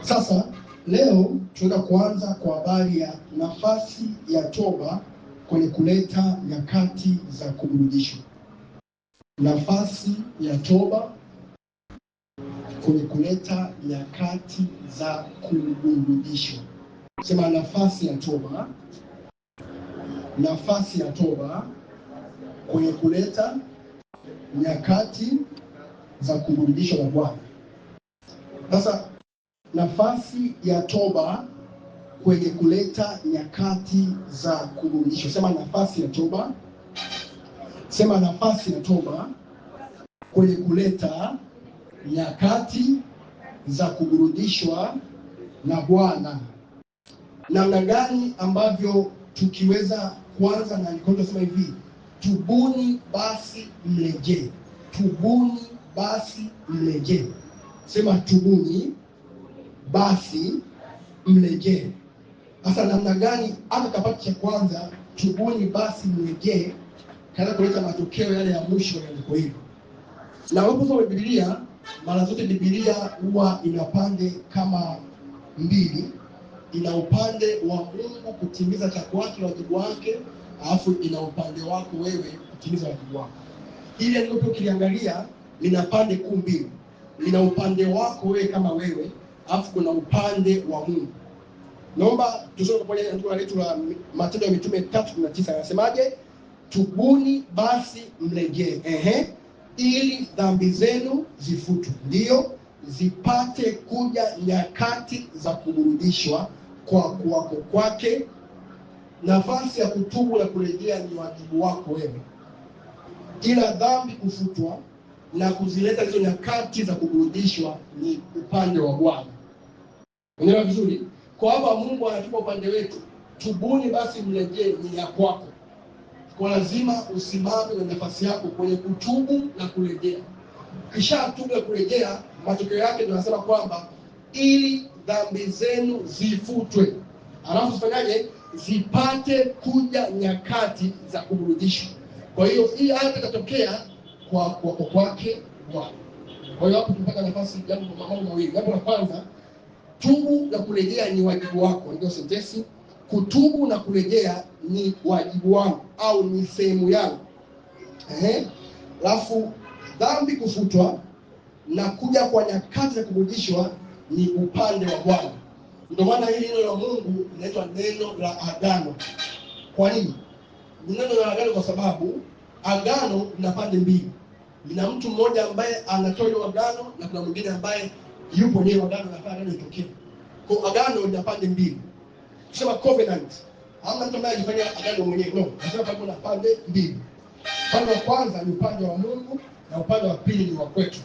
Sasa leo tunaenda kuanza kwa habari ya nafasi ya toba kwenye kuleta nyakati za kuburudishwa. Nafasi ya toba kwenye kuleta nyakati za kuburudishwa. Sema nafasi ya toba. Nafasi ya toba kwenye kuleta nyakati za kuburudishwa na Bwana. Sasa nafasi ya toba kwenye kuleta nyakati za kuburudishwa. Sema nafasi ya toba. Sema nafasi ya toba kwenye kuleta nyakati za kuburudishwa na Bwana. Namna gani ambavyo tukiweza kuanza na nikondo sema hivi, tubuni basi mrejee. Tubuni basi mrejee. Sema tubuni basi mrejee. Sasa namna gani hata kapati cha kwanza tubuni basi mrejee kana kuleta matokeo yale ya mwisho yaliko hivyo. Na unaposoma Biblia, mara zote Biblia huwa ina pande kama mbili. Ina upande wa Mungu kutimiza cha kwake, wajibu wake, alafu ina upande wako wewe kutimiza wajibu wako. Ile ndio ukiliangalia lina pande kuu mbili. Lina upande wako wewe kama wewe, alafu kuna upande wa Mungu. Naomba tusome pamoja andiko letu la Matendo ya Mitume 3:19. Anasemaje? Tubuni basi mrejee, ili dhambi zenu zifutwe, ndio zipate kuja nyakati za kuburudishwa kwa kuwako kwake. Nafasi ya kutubu na kurejea ni wajibu wako wewe, ila dhambi kufutwa na kuzileta hizo nyakati za kuburudishwa ni upande wa Bwana. Unaelewa vizuri? Kwa hapa Mungu anatupa upande wetu, tubuni basi mrejee ni ya kwako. Kwa lazima usimame na nafasi yako kwenye kutubu na kurejea. Kisha tubu na kurejea, matokeo yake tunasema kwamba ili dhambi zenu zifutwe. Alafu zifanyaje? Zipate kuja nyakati za kuburudishwa. Kwa hiyo hii hapa itatokea kwa kwake Bwana. Kwa hiyo hapo tunapata nafasi ya mambo mawili. Jambo la kwanza, tubu na kurejea ni wajibu wako. Ndio sentensi. Kutubu na kurejea ni wajibu wangu au ni sehemu yangu. Alafu dhambi kufutwa na kuja kwa nyakati za kuburudishwa ni upande wa Bwana. Ndio maana hili neno la Mungu linaitwa neno la agano. Kwa nini? Ni neno la agano kwa sababu agano lina pande mbili. Lina mtu mmoja ambaye anatoa ile agano na kuna mwingine ambaye yupo kwenye agano na agano litokee. Kwa agano lina pande mbili. Kusema covenant, hamna mtu ambaye anafanya agano mwenyewe. No, nasema pamoja na pande mbili. Upande wa kwanza ni upande wa Mungu na upande wa pili ni wa kwetu.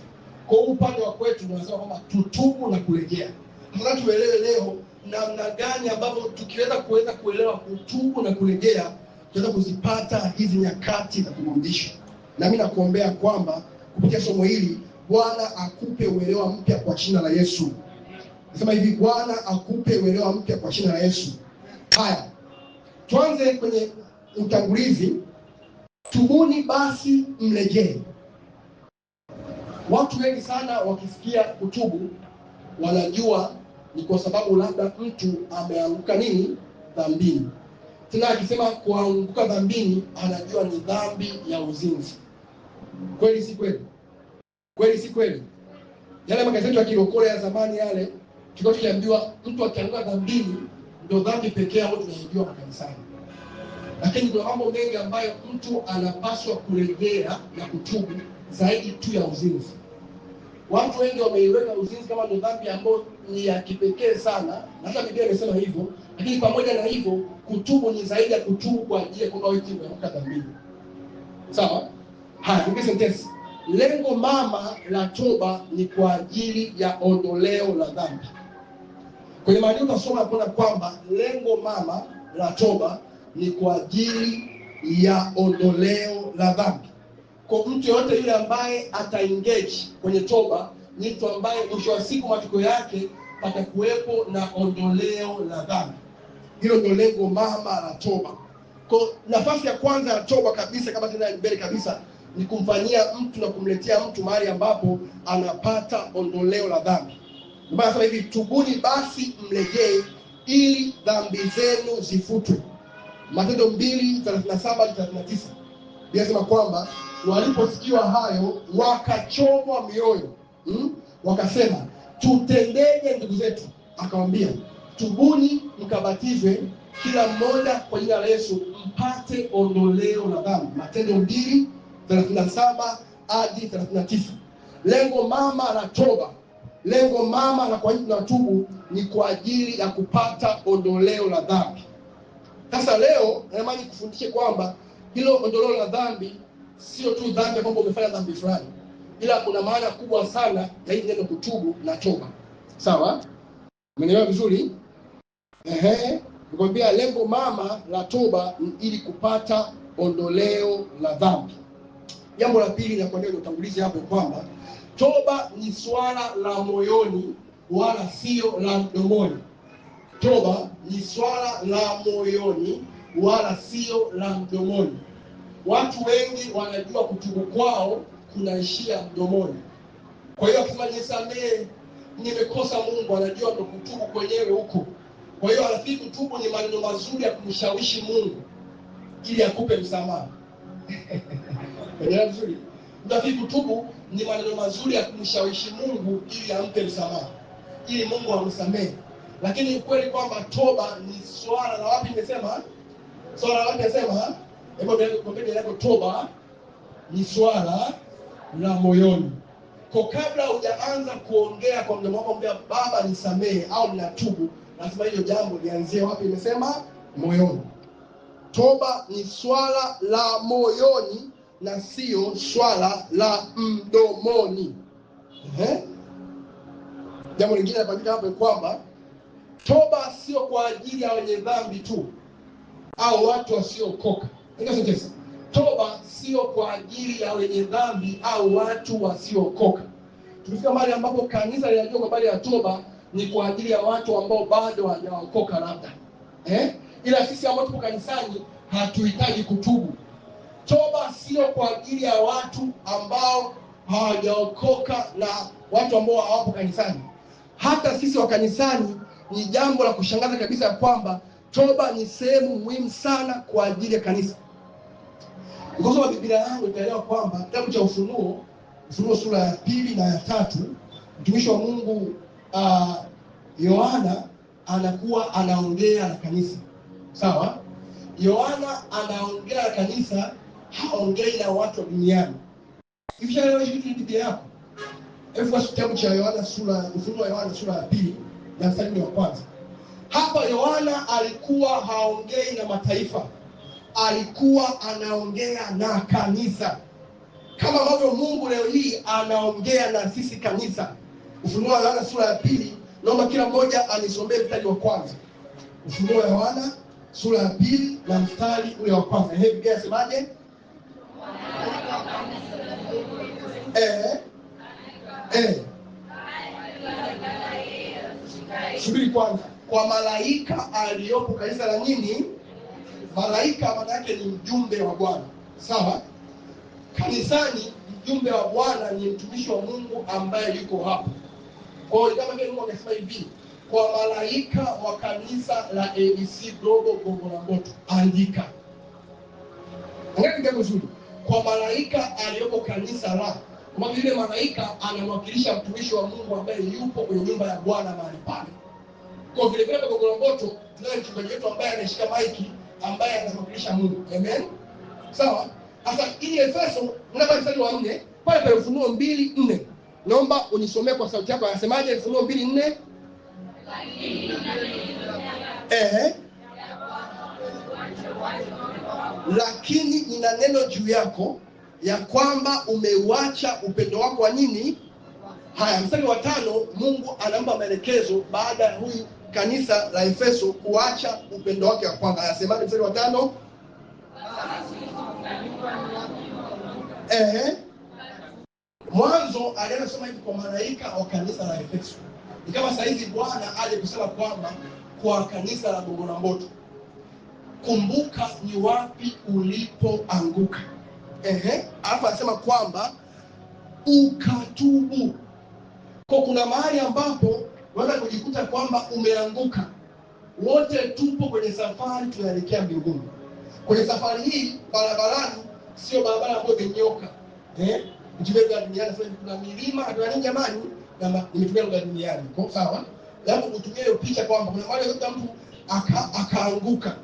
Kwa upande wa kwetu tunasema kwamba tutubu na kurejea. Tunataka tuelewe leo namna gani ambavyo tukiweza kuelewa kutubu na kurejea tunaweza kuzipata hizi nyakati za kuburudishwa. Na mimi nakuombea kwamba kupitia somo hili Bwana akupe uelewa mpya kwa jina la Yesu. Nasema hivi, Bwana akupe uelewa mpya kwa jina la Yesu. Haya, tuanze kwenye utangulizi. Tubuni basi mrejee. Watu wengi sana wakisikia kutubu wanajua ni kwa sababu labda mtu ameanguka nini? Dhambini. Tena akisema kuanguka dhambini anajua ni dhambi ya uzinzi. Kweli si kweli? Kweli si kweli? Yale magazeti ya kilokole ya zamani yale tulikuwa tukiambiwa mtu akianguka dhambini ndio dhambi pekee ambayo tunajua makanisani. Lakini kuna mambo mengi ambayo mtu anapaswa kurejea na kutubu zaidi tu ya uzinzi. Watu wengi wameiweka uzinzi kama ndio dhambi ambayo ni ya kipekee sana, na hata Biblia imesema hivyo, lakini pamoja na hivyo kutubu ni zaidi ya kutubu kwa ajili ya kwamba wewe umeanguka dhambini. Sawa? Haya, ndio sentence. Lengo mama la toba ni kwa ajili ya ondoleo la dhambi. Kwenye maandiko tunasoma kuna kwamba lengo mama la toba ni kwa ajili ya ondoleo la dhambi. Kwa mtu yote yule ambaye ata-engage kwenye toba ni mtu ambaye mwisho wa siku matokeo yake patakuwepo na ondoleo la dhambi. Hilo ndio lengo mama la toba. Kwa nafasi ya kwanza ya toba kabisa, kama tena mbele kabisa, ni kumfanyia mtu na kumletea mtu mahali ambapo anapata ondoleo la dhambi. Biblia inasema hivi, tubuni basi mrejee ili dhambi zenu zifutwe. Matendo 2:37-39. Inasema kwamba waliposikia hayo wakachomwa mioyo, wakasema tutendeje ndugu zetu? Akamwambia, tubuni mkabatizwe kila mmoja kwa jina la Yesu mpate ondoleo la dhambi. Matendo 2:37-39. Lengo mama la toba, lengo mama la kwa nini tunatubu ni kwa ajili ya kupata ondoleo la dhambi. Sasa leo natamani kufundishe kwamba hilo ondoleo la dhambi sio tu dhambi kwamba umefanya dhambi fulani, ila kuna maana kubwa sana ya hili neno kutubu na toba. Sawa? Umeelewa vizuri? Nikwambia lengo mama la toba ni ili kupata ondoleo la dhambi. Jambo la pili na kwa nini utangulizi hapo kwamba toba ni swala la moyoni wala sio la mdomoni. Toba ni swala la moyoni wala sio la mdomoni. Watu wengi wanajua kutubu kwao kunaishia mdomoni. Kwa hiyo akisema nisamehe, nimekosa Mungu, anajua ndo kutubu kwenyewe huko. Kwa hiyo anafikiri kutubu ni maneno mazuri ya kumshawishi Mungu ili akupe msamaha. Unaelewa vizuri? Anafikiri kutubu ni maneno mazuri ya kumshawishi Mungu ili ampe msamaha, ili Mungu amsamehe. Lakini ukweli kwamba toba ni swala la wapi nimesema? Swala la wapi nimesema? Hebu ngombeni lako, toba ni swala la moyoni. Kwa kabla hujaanza kuongea kwa mdomo wako mbea Baba nisamehe au ninatubu, lazima hiyo jambo lianzie wapi nimesema? Moyoni. Toba ni swala la moyoni na sio swala la mdomoni. Jambo lingine napandika hapo kwamba toba sio kwa ajili ya wenye dhambi tu au watu wasiokoka. Toba sio kwa ajili ya wenye dhambi au watu wasiokoka. Tumefika mahali ambapo kanisa linajua kwa habari ya toba ni kwa ajili ya watu ambao bado hawajaokoka labda. Ila sisi ambao tupo kanisani hatuhitaji kutubu. Toba sio kwa ajili ya watu ambao hawajaokoka na watu ambao hawapo kanisani. Hata sisi wa kanisani ni jambo la kushangaza kabisa kwamba toba ni sehemu muhimu sana kwa ajili ya kanisa. Ukisoma Biblia yangu utaelewa kwamba kitabu cha Ufunuo sura ya 2 na ya 3, mtumishi wa Mungu Yohana anakuwa anaongea na kanisa. Sawa? Yohana anaongea na kanisa, haongei na watu wa duniani. Hivi leo hii Biblia yako. Hebu kitabu cha Ufunuo Yohana sura ya 2 na mstari wa 1. Hapa Yohana alikuwa haongei na mataifa, alikuwa anaongea na kanisa, kama ambavyo Mungu leo hii anaongea na sisi kanisa. Ufunuo Yohana sura ya 2, naomba kila mmoja anisomee mstari wa 1. Ufunuo Yohana sura ya 2 na mstari ule wa 1. Biblia inasemaje? Subiri kwanza. Kwa malaika aliyopo kanisa la nini? Malaika maana yake ni mjumbe wa Bwana. Sawa? Kanisani mjumbe wa Bwana ni mtumishi wa Mungu ambaye yuko hapo. Kwa hiyo kama vile Mungu anasema hivi, kwa malaika wa kanisa la ABC Global Gongo la Mboto andika. Angalia vizuri. Kwa malaika aliyopo kanisa la, kwa vile malaika anamwakilisha mtumishi wa Mungu ambaye yupo kwenye nyumba ya Bwana mahali pale. Kwa vile vile Gongo la Mboto tunaye mchungaji wetu ambaye anashika maiki ambaye anamwakilisha Mungu. Amen. Sawa? Sasa ili Efeso mnapa mstari wa 4 pale pale Ufunuo 2:4. Naomba unisomee kwa sauti yako. Anasemaje Ufunuo 2:4? Lakini nina neno juu yako ya kwamba umeuacha upendo wako wa nini? Haya, mstari wa 5 Mungu anampa maelekezo baada ya huyu kanisa la Efeso kuacha upendo wake wa kwanza. Anasemaje mstari wa 5? Mwanzo alianza kusema hivi kwa malaika wa kanisa la Efeso. Ni kama sasa hivi Bwana aje kusema kwamba kwa kanisa la Gongo la Mboto, kumbuka ni wapi ulipoanguka. Alafu anasema kwamba ukatubu. Kwa kuna mahali ambapo unaweza kujikuta kwamba umeanguka. Wote tupo kwenye safari tunaelekea mbinguni. Kwenye safari hii barabarani sio barabara ambayo imenyoka. Mtume duniani sasa kuna milima, kuna nini jamani? Na nimetumia lugha duniani. Kwa sawa? Labda kutumia hiyo picha kwamba kuna wale wote mtu akaanguka.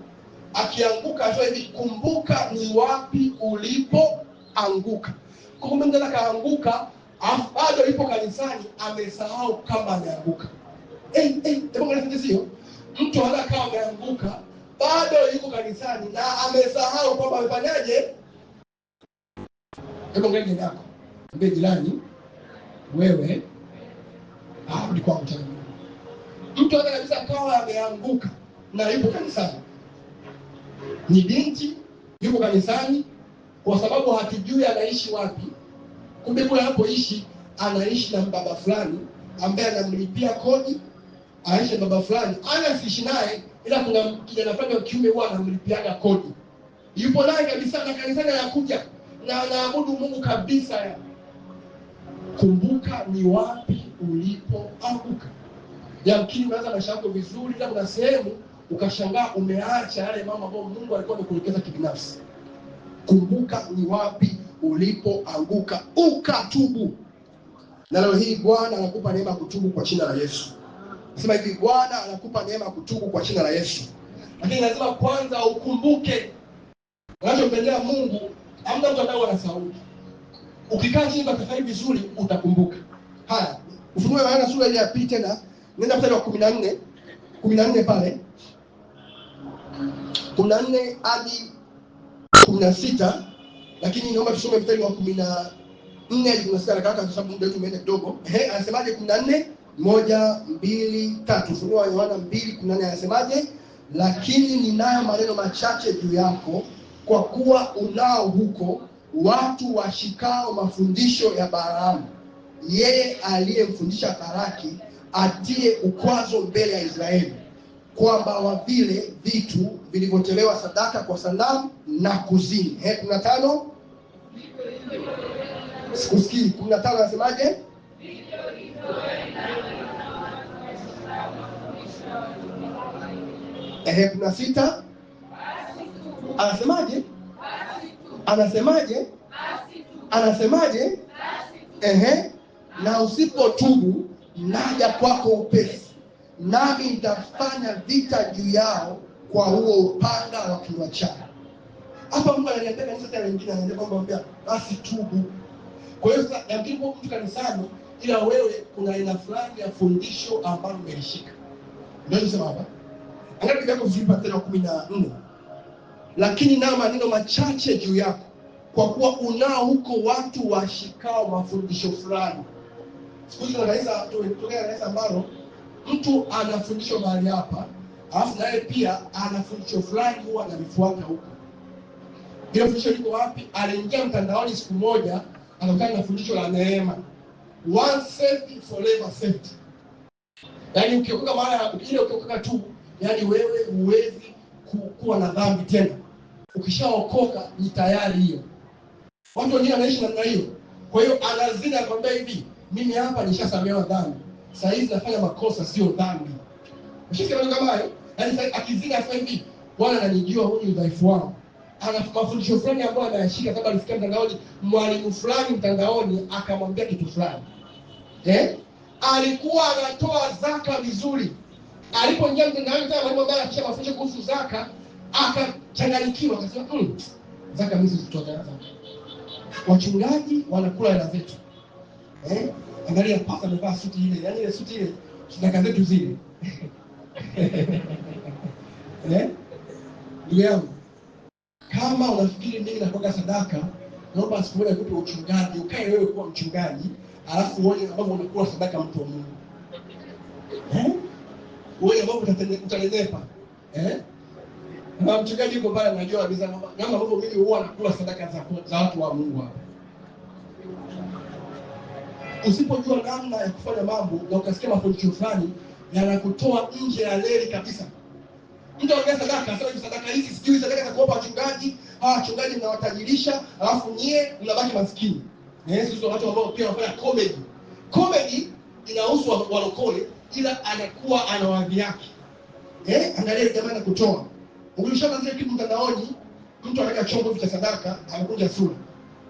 Akianguka sasa hivi kumbuka ni wapi ulipoanguka. Kwa kumbe mtu akaanguka bado yupo kanisani amesahau kama ameanguka. Hebu ngani sio? Mtu anaweza kama ameanguka bado yuko kanisani na amesahau kwamba amefanyaje? Hebu ngani yako. Mbele jirani wewe rudi kwa mtu. Mtu anaweza kabisa kawa ameanguka na yupo kanisani. Ni binti yupo kanisani kwa sababu hatujui anaishi wapi. Kumbe kule anapoishi anaishi na baba fulani ambaye anamlipia kodi, aishi na baba fulani. Anaishi naye ila kuna kijana fulani wa kiume huwa anamlipiaga kodi. Yupo naye kabisa na kanisani anakuja na anaabudu Mungu kabisa. Kumbuka ni wapi ulipoanguka. Yamkini unaanza maisha yako vizuri ila kuna sehemu ukashangaa umeacha yale mambo ambayo Mungu alikuwa amekuelekeza kibinafsi. Kumbuka ni wapi ulipoanguka ukatubu. Na leo hii Bwana anakupa neema kutubu kwa jina la Yesu. Nasema hivi, Bwana anakupa neema kutubu kwa jina la Yesu. Lakini lazima kwanza ukumbuke unachompendea Mungu. Hamna mtu ambaye anasahau. Ukikaa chini ukafanya vizuri utakumbuka. Haya, Ufunuo Yohana sura ile ya pili tena, nenda mstari wa 14 pale. 14 hadi 16, lakini naomba tusome mstari wa 14 hadi 16 kaka kwa sababu muda wetu umeenda kidogo. Anasemaje 14? 1, 2, 3. Ufunuo Yohana 2:14 anasemaje? Lakini ninayo maneno machache juu yako, kwa kuwa unao huko watu washikao mafundisho ya Balaamu, yeye aliyemfundisha Balaki atie ukwazo mbele ya Israeli, kwamba wavile vitu vilivyotolewa sadaka kwa sanamu na kuzini. 15 sikusikii. 15 anasemaje? Kuna 6 anasemaje? Anasemaje? Na usipotubu naja kwako upesi, nami nitafanya vita juu yao kwa huo upanga wa kinywa chao. Hapa Mungu ananiambia kanisa tena lingine, ananiambia basi tubu. Kwa hiyo sasa yamkini mtu kanisani ila wewe kuna aina fulani ya fundisho ambalo umelishika. Ndio nisema hapa. Angalia Biblia yako vizuri pale 14. Lakini na maneno machache juu yako, kwa kuwa unao huko watu washikao mafundisho fulani. Siku hizo kanisa tunatokea kanisa ambalo mtu anafundishwa mahali hapa, alafu naye pia anafundishwa fulani huwa analifuata huko. Ile fundisho liko wapi? Aliingia mtandaoni siku moja, anakutana na fundisho la neema. Once saved forever saved. Yaani ukiokoka mara ile ukiokoka tu, yaani wewe huwezi kuwa na dhambi tena. Ukishaokoka ni tayari hiyo. Watu wengine wanaishi namna hiyo. Kwa hiyo anazidi akwambia hivi, mimi hapa nishasamehewa dhambi. Sasa hizi nafanya makosa sio dhambi. Ukisikia mambo kama hayo, yaani akizidi afanye hivi, Bwana ananijua huyu ni dhaifu wangu. Ana mafundisho fulani ambayo anayashika, sababu alisikia mtandaoni mwalimu fulani mtandaoni akamwambia kitu fulani. Alikuwa anatoa zaka vizuri. Alipoingia mtandaoni tena mwalimu ambaye anashika mafundisho kuhusu zaka, akachanganyikiwa akasema, zaka mimi sitoa zaka. Wachungaji wanakula hela zetu. Angalia pasta amevaa suti ile, yaani ile suti ile zaka zetu zile. Ndugu yangu, kama unafikiri mimi nakoga sadaka, naomba siku moja nikupe uchungaji, ukae wewe kuwa mchungaji, alafu uone ambapo unakula sadaka mtu wa Mungu. Wewe ambapo utanenepa. Na mchungaji yuko pale anajua kabisa kama ambavyo mimi huwa nakula sadaka za watu wa Mungu hapa. Usipojua namna ya kufanya mambo na ukasikia mafundisho fulani yanakutoa nje ya reli kabisa. Mtu anaongea sadaka, sasa sadaka hizi sijui sadaka za kuomba wachungaji, wachungaji mnawatajirisha, alafu nyie mnabaki maskini. Sisi watu ambao pia wanafanya comedy. Comedy inahusu walokole, ila anakuwa ana wadhi yake. Angalia jamani kutoa. Ulishaanza kitu mtandaoni, mtu anaweka chombo cha sadaka, anakunja sura.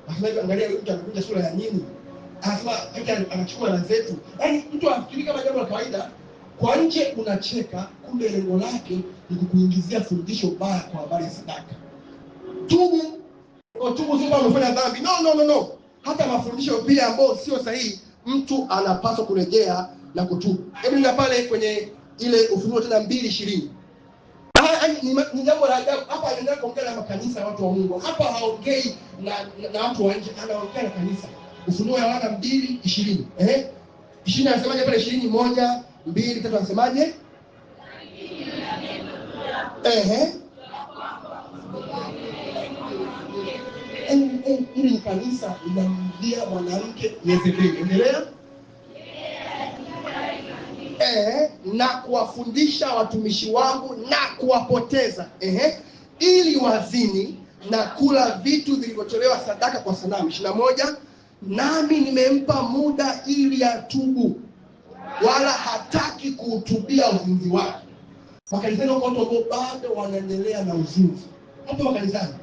Anasema angalia mtu anakunja sura ya nini? Anasema anachukua na zetu. Yaani mtu afikiri kama jambo la kawaida, kwa nje unacheka, kumbe lengo lake ni kukuingizia fundisho baya kwa habari ya sadaka. Tubu sio kama umefanya dhambi. No. Hata mafundisho pia ambayo sio sahihi, mtu anapaswa kurejea na kutubu. Hebu nenda pale kwenye ile Ufunuo tena 2:20. Ni jambo la ajabu. Hapa anaenda kuongea na makanisa ya watu wa Mungu. Hapa haongei na watu wa nje, anaongea na kanisa. Ufunuo Yohana 2:20. 20 anasemaje pale? 20 1 2 3 anasemaje? Hili ni kanisa linamrudia mwanamke Yezebeli. Endelea. Na kuwafundisha watumishi wangu na kuwapoteza ili wazini na kula vitu vilivyotolewa sadaka kwa sanamu. 21. Nami nimempa muda ili atubu, wala hataki kuutubia uzinzi wake. Makanisani wako watu ambao bado wanaendelea na uzinzi. Hapo makanisani.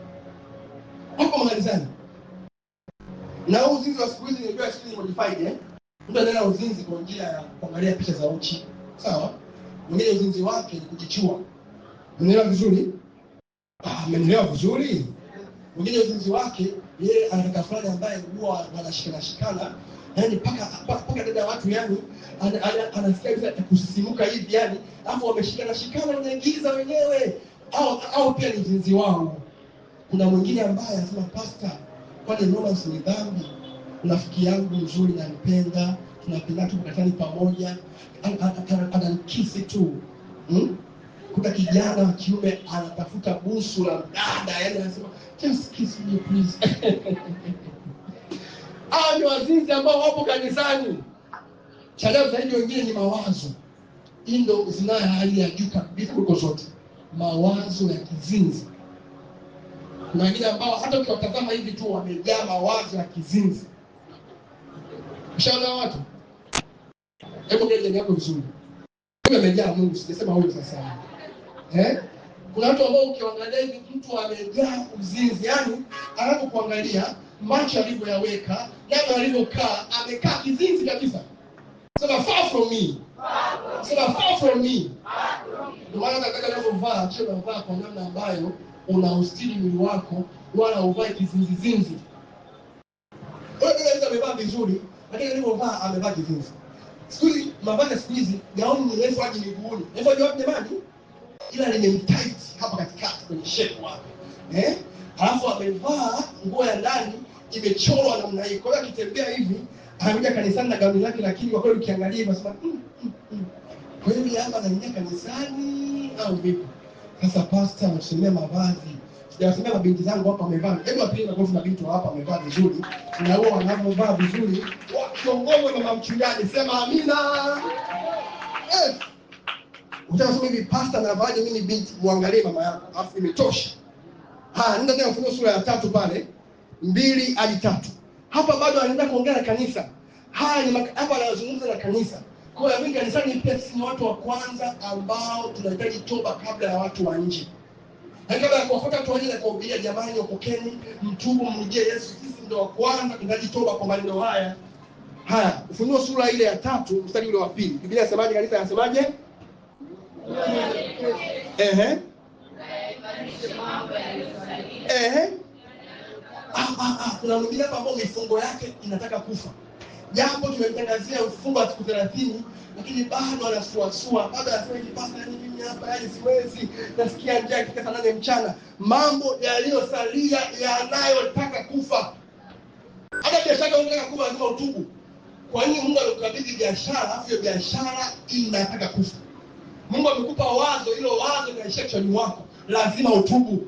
Na uzinzi wa siku hizi ndio siku modified. Mtu anaenda uzinzi kwa njia ya kuangalia picha za uchi. Sawa? Mwingine uzinzi wake ni kujichua. Unaelewa vizuri? Umeelewa vizuri? Mwingine uzinzi wake yeye anataka fulani ambaye huwa wanashikana. Yaani paka dada watu yani anasikia hivi kusisimuka hivi yani, hapo wameshikana wanaingiza wenyewe au pia ni uzinzi wao. Kuna mwingine ambaye anasema pastor, kwani romance ni dhambi? Rafiki yangu mzuri na nipenda, tunapenda tu kukatani pamoja, ananikisi tu. Kuna kijana wa kiume anatafuta busu la dada, yani anasema just kiss me please. Hao ni wazinzi ambao wapo kanisani. Chadao zaidi wengine ni mawazo. Hii ndio zinaa hali ya juu kabisa kuliko zote. Mawazo ya kizinzi. Kuna wengine ambao hata ukiwatazama hivi tu wamejaa mawazo ya kizinzi. Ushaona watu? Hebu ngeni yako vizuri. Wewe umejaa Mungu, sijasema wewe sasa. Kuna watu ambao ukiangalia hivi mtu amejaa uzinzi, yani anapokuangalia macho alivyoyaweka, namna alivyokaa, amekaa kizinzi kabisa. Sema far from me. Ndio maana nataka leo uvaa, sio unavaa kwa namna ambayo unaustiri mwili wako, wala uvae kizinzi. Wewe unaweza umevaa vizuri, lakini alivyovaa amevaa kizinzi. Siku hizi gauni ni refu hadi miguuni. Refu wapi jamani? Ila limemtight hapa katikati kwenye shape wake. Alafu amevaa nguo ya ndani imechorwa namna hii. Kwa hiyo akitembea hivi, anakuja kanisani na gauni lake, lakini kwa kweli ukiangalia hivi unasema kwa hiyo hapa anaingia kanisani au vipi? Sasa pastor anasemea mavazi. Sijasema mabinti zangu hapa wamevaa. Hebu apige makofi mabinti hapa wamevaa vizuri. Na wao wanapovaa vizuri, wakiongozwa na mama mchungaji, sema amina. Utasema hivi pastor anavaaje mimi binti, muangalie mama yako. Afu imetosha. Nenda tena Ufunuo sura ya 3 pale 2 hadi 3. Hapa bado anaenda kuongea na kanisa. Hapa anazungumza na kanisa. Kwa hiyo mimi kanisani pia sisi ni watu wa kwanza ambao tunahitaji toba kabla ya watu wa nje. Na kabla ya kuwafuata watu wa nje na kuwahubiria jamani okokeni, mtubu mrudie Yesu, sisi ndio wa kwanza tunahitaji toba kwa maneno haya. Ufunuo sura ile ya 3 mstari ule wa 2. Biblia inasemaje? Kanisa inasemaje? Kuna mwingine hapa ambao mifungo yake inataka kufa. Japo tumemtangazia mfungo wa siku 30, lakini bado anasuasua. Bado anasema kipasa mimi hapa yani siwezi. Nasikia njaa ikifika saa 8 mchana. Mambo yaliyosalia yanayotaka kufa. Hata biashara unataka kufa lazima utubu. Kwa nini Mungu alikukabidhi biashara, hiyo biashara inataka kufa? Mungu amekupa wazo, hilo wazo linaishia kichwani mwako, lazima utubu.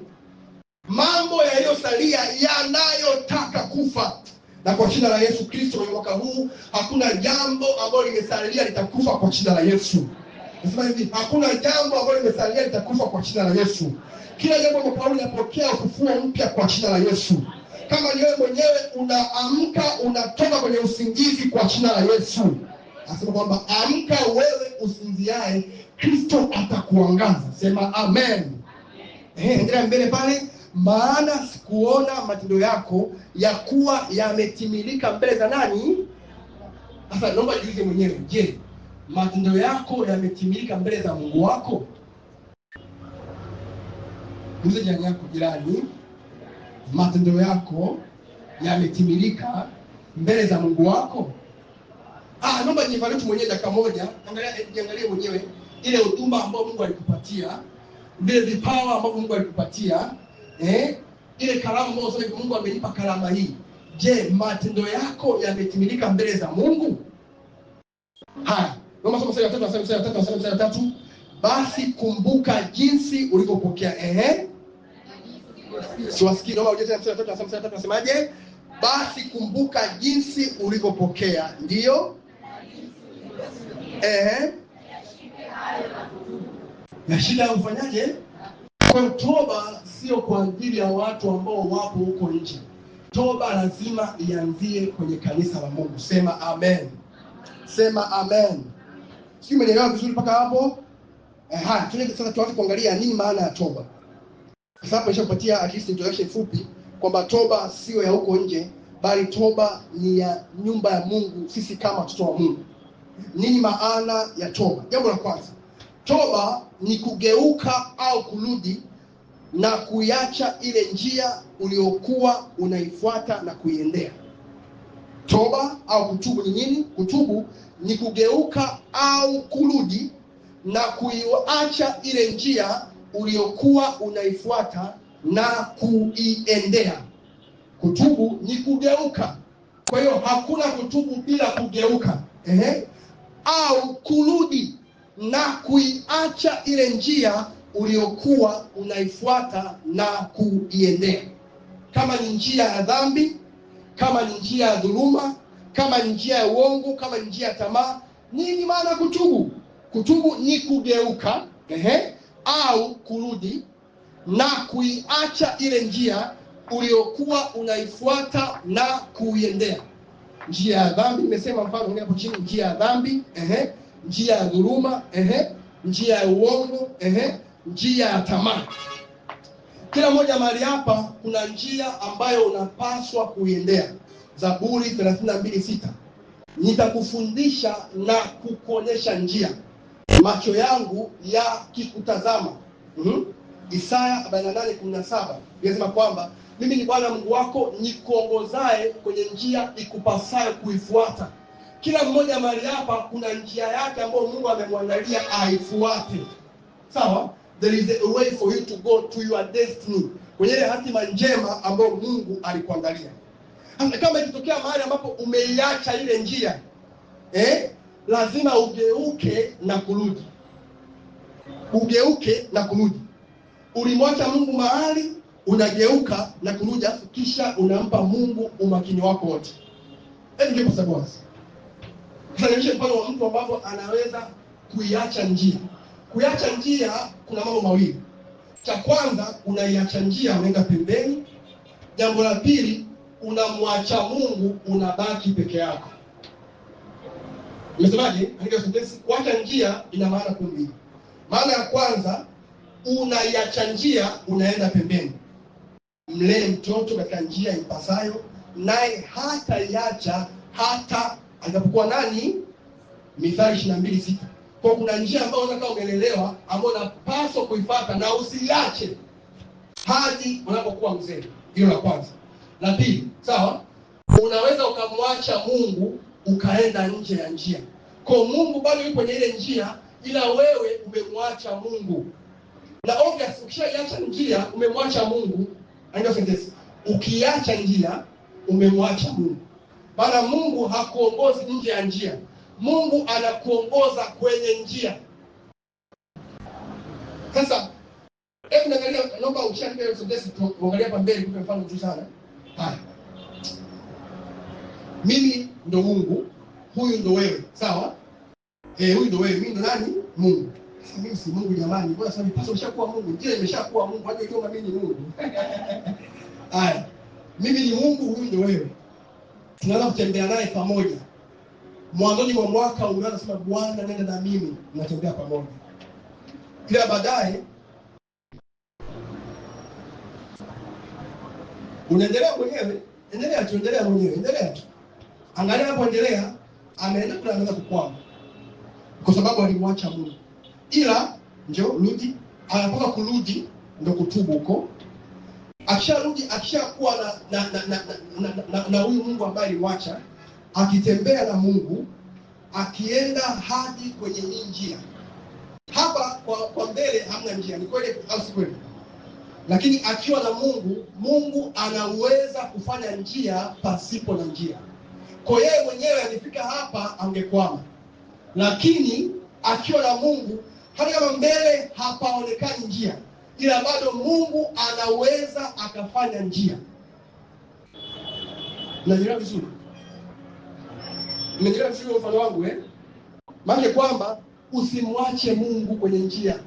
Mambo yaliyosalia yanayotaka kufa. Na kwa jina la Yesu Kristo mwaka huu hakuna jambo ambalo limesalia litakufa kwa jina la Yesu. Nasema hivi, hakuna jambo ambalo limesalia litakufa kwa jina la Yesu. Kila jambo mwaka huu linapokea ufufuo mpya kwa jina la Yesu. Kama ni wewe mwenyewe unaamka unatoka kwenye usingizi kwa jina la Yesu. Anasema kwamba amka wewe usinziae, Kristo atakuangaza. Sema amen. Endelea mbele pale, maana sikuona matendo yako ya kuwa yametimilika mbele za nani? Sasa naomba jiulize mwenyewe, je, matendo yako yametimilika mbele za Mungu wako? Muulize jirani yako, jirani, matendo yako yametimilika mbele za Mungu wako? Naomba jiangalie mwenyewe dakika moja, jiangalie mwenyewe ile huduma ambayo Mungu alikupatia, vile vipawa ambavyo Mungu alikupatia, ile karama ambayo Mungu amenipa karama hii. Je, matendo yako yametimilika mbele za Mungu? Haya, naomba soma mstari wa 3, basi kumbuka jinsi ulivyopokea. Siwasikii, naomba uje tena mstari wa 3, nasemaje? Basi kumbuka jinsi ulivyopokea. Ndio. Na shida ufanyaje? Kwa toba sio kwa ajili ya watu ambao wapo huko nje. Toba lazima ianzie kwenye kanisa la Mungu. Sema amen. Sema amen. Sio, umeelewa vizuri mpaka hapo? Tuende sasa tuanze kuangalia nini maana ya toba. Sasa hapo nishakupatia at least introduction fupi kwamba toba sio ya huko nje, bali toba ni ya nyumba ya Mungu, sisi kama watoto wa Mungu. Nini maana ya toba? Jambo la kwanza, toba ni kugeuka au kurudi na kuiacha ile njia uliokuwa unaifuata na kuiendea. Toba au kutubu ni nini? Kutubu ni kugeuka au kurudi na kuiacha ile njia uliokuwa unaifuata na kuiendea. Kutubu ni kugeuka. Kwa hiyo hakuna kutubu bila kugeuka. Au kurudi na kuiacha ile njia uliokuwa unaifuata na kuiendea. Kama ni njia ya dhambi, kama ni njia ya dhuluma, kama ni njia ya uongo, kama ni njia ya tamaa. Nini maana kutubu? Kutubu ni kugeuka, au kurudi na kuiacha ile njia uliokuwa unaifuata na kuiendea. Njia ya dhambi, nimesema mfano hapo chini, njia ya dhambi, njia ya dhuluma, njia ya uongo, njia ya tamaa. Kila moja mahali hapa kuna njia ambayo unapaswa kuiendea. Zaburi 32:6, nitakufundisha na kukuonyesha njia, macho yangu yakikutazama. Isaya 48:17 inasema kwamba mimi ni Bwana Mungu wako nikuongozae kwenye njia ikupasayo kuifuata. Kila mmoja mahali hapa kuna njia yake ambayo Mungu amemwandalia aifuate. Sawa? There is a way for you to go to your destiny, kwenye ile hatima njema ambayo Mungu alikuandalia. Hata kama ikitokea mahali ambapo umeiacha ile njia, lazima ugeuke na kurudi. Ugeuke na kurudi. Ulimwacha Mungu mahali, unageuka na kurudi, kisha unampa Mungu umakini wako wote. Ndipo sababu. Sasa ni mfano wa mtu ambaye anaweza kuiacha njia. Kuiacha njia kuna mambo mawili. Cha kwanza, unaiacha njia unaenda pembeni. Jambo la pili, unamwacha Mungu, unabaki peke yako. Umesemaje? Kuacha njia ina maana mbili. Maana ya kwanza, unaiacha njia unaenda pembeni. Mlee mtoto katika njia ipasayo, naye hata iacha hata atakapokuwa nani? Mithali 22:6. Kwa kuna njia ambayo unataka umelelewa, ambayo unapaswa kuifuata na usiache hadi unapokuwa mzee. Hilo la kwanza. La pili, sawa? Unaweza ukamwacha Mungu ukaenda nje ya njia. Kwa Mungu bado yupo kwenye ile njia, ila wewe umemwacha Mungu. Na obvious, ukishaiacha njia umemwacha Mungu. Ndio sentence. Ukiacha njia umemwacha Mungu. Maana Mungu hakuongozi nje ya njia. Mungu anakuongoza kwenye njia. Sasa hebu angalia, naomba ushike hiyo sentence tuangalie hapa mbele kwa mfano mzuri sana. Haya. Mimi ndo Mungu, huyu ndo wewe, sawa? Huyu ndo wewe, mimi ndo nani? Mungu. Sasa mimi si Mungu jamani. Mbona sasa nipaswa nishakuwa Mungu? Njia imeshakuwa Mungu, hadi kama mimi ni Mungu. Haya. Mimi ni Mungu, huyu ndo wewe. Tunaanza kutembea naye pamoja. mwanzoni mwa mwaka umeanza sema Bwana nenda na mimi, mnatembea pamoja. Kila baadaye unaendelea mwenyewe, endelea tu. Angalia anapoendelea, ameanza kukwama kwa sababu alimwacha Mungu. Ila njoo rudi, anapoka kurudi ndio kutubu huko. Akisharudi, akishakuwa na huyu Mungu ambaye alimwacha, akitembea na Mungu, akienda hadi kwenye hii njia. Hapa kwa mbele hamna njia, ni kweli au si kweli? Lakini akiwa na Mungu, Mungu anaweza kufanya njia pasipo na njia. Kwa yeye mwenyewe alifika hapa angekwama. Lakini akiwa na Mungu, hata kama mbele hapaonekani njia, ila bado Mungu anaweza akafanya njia. Naelewa vizuri? Naelewa vizuri mfano wangu Maana kwamba usimwache Mungu kwenye njia.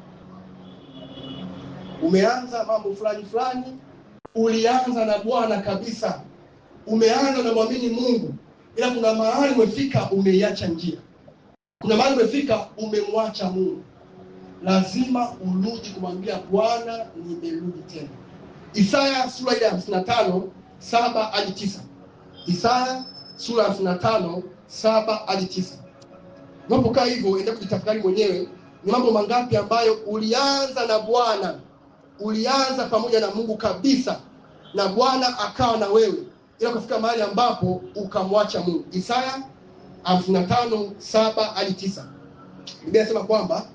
Umeanza mambo fulani, ulianza na Bwana kabisa. Umeanza na muamini Mungu, ila kuna mahali umefika umeiacha njia. Kuna mahali umefika umemwacha Mungu. Lazima urudi kumwambia Bwana, nimerudi tena. Isaya sura ya 55 7 hadi 9. Isaya sura ya 55 7 hadi 9. Unapokaa hivyo, enda kujitafakari mwenyewe, ni mambo mangapi ambayo ulianza na Bwana, ulianza pamoja na Mungu kabisa, na Bwana akawa na wewe, ila kufika mahali ambapo ukamwacha Mungu. Isaya 55 7 hadi 9. Biblia inasema kwamba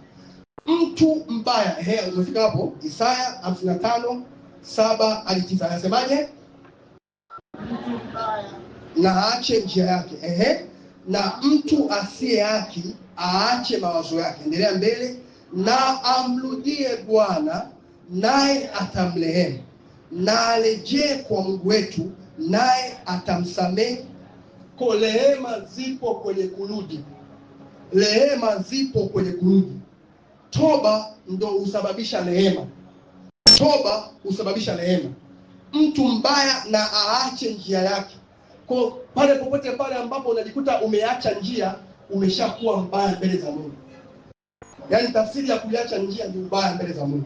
mtu mbaya, umefika hapo? Isaya 55 7 hadi 9 anasemaje? Mtu mbaya na aache njia yake, na mtu asiye haki aache mawazo yake. Endelea mbele. Na amrudie Bwana, naye atamrehemu, na arejee kwa Mungu wetu, naye atamsamehe. Kwa rehema zipo kwenye kurudi. Rehema zipo kwenye kurudi. Toba ndo husababisha rehema. Toba husababisha rehema. Mtu mbaya na aache njia yake. Kwa pale popote pale ambapo unajikuta umeacha njia, umeshakuwa mbaya mbele za Mungu. Yaani tafsiri ya kuiacha njia ni mbaya mbele za Mungu.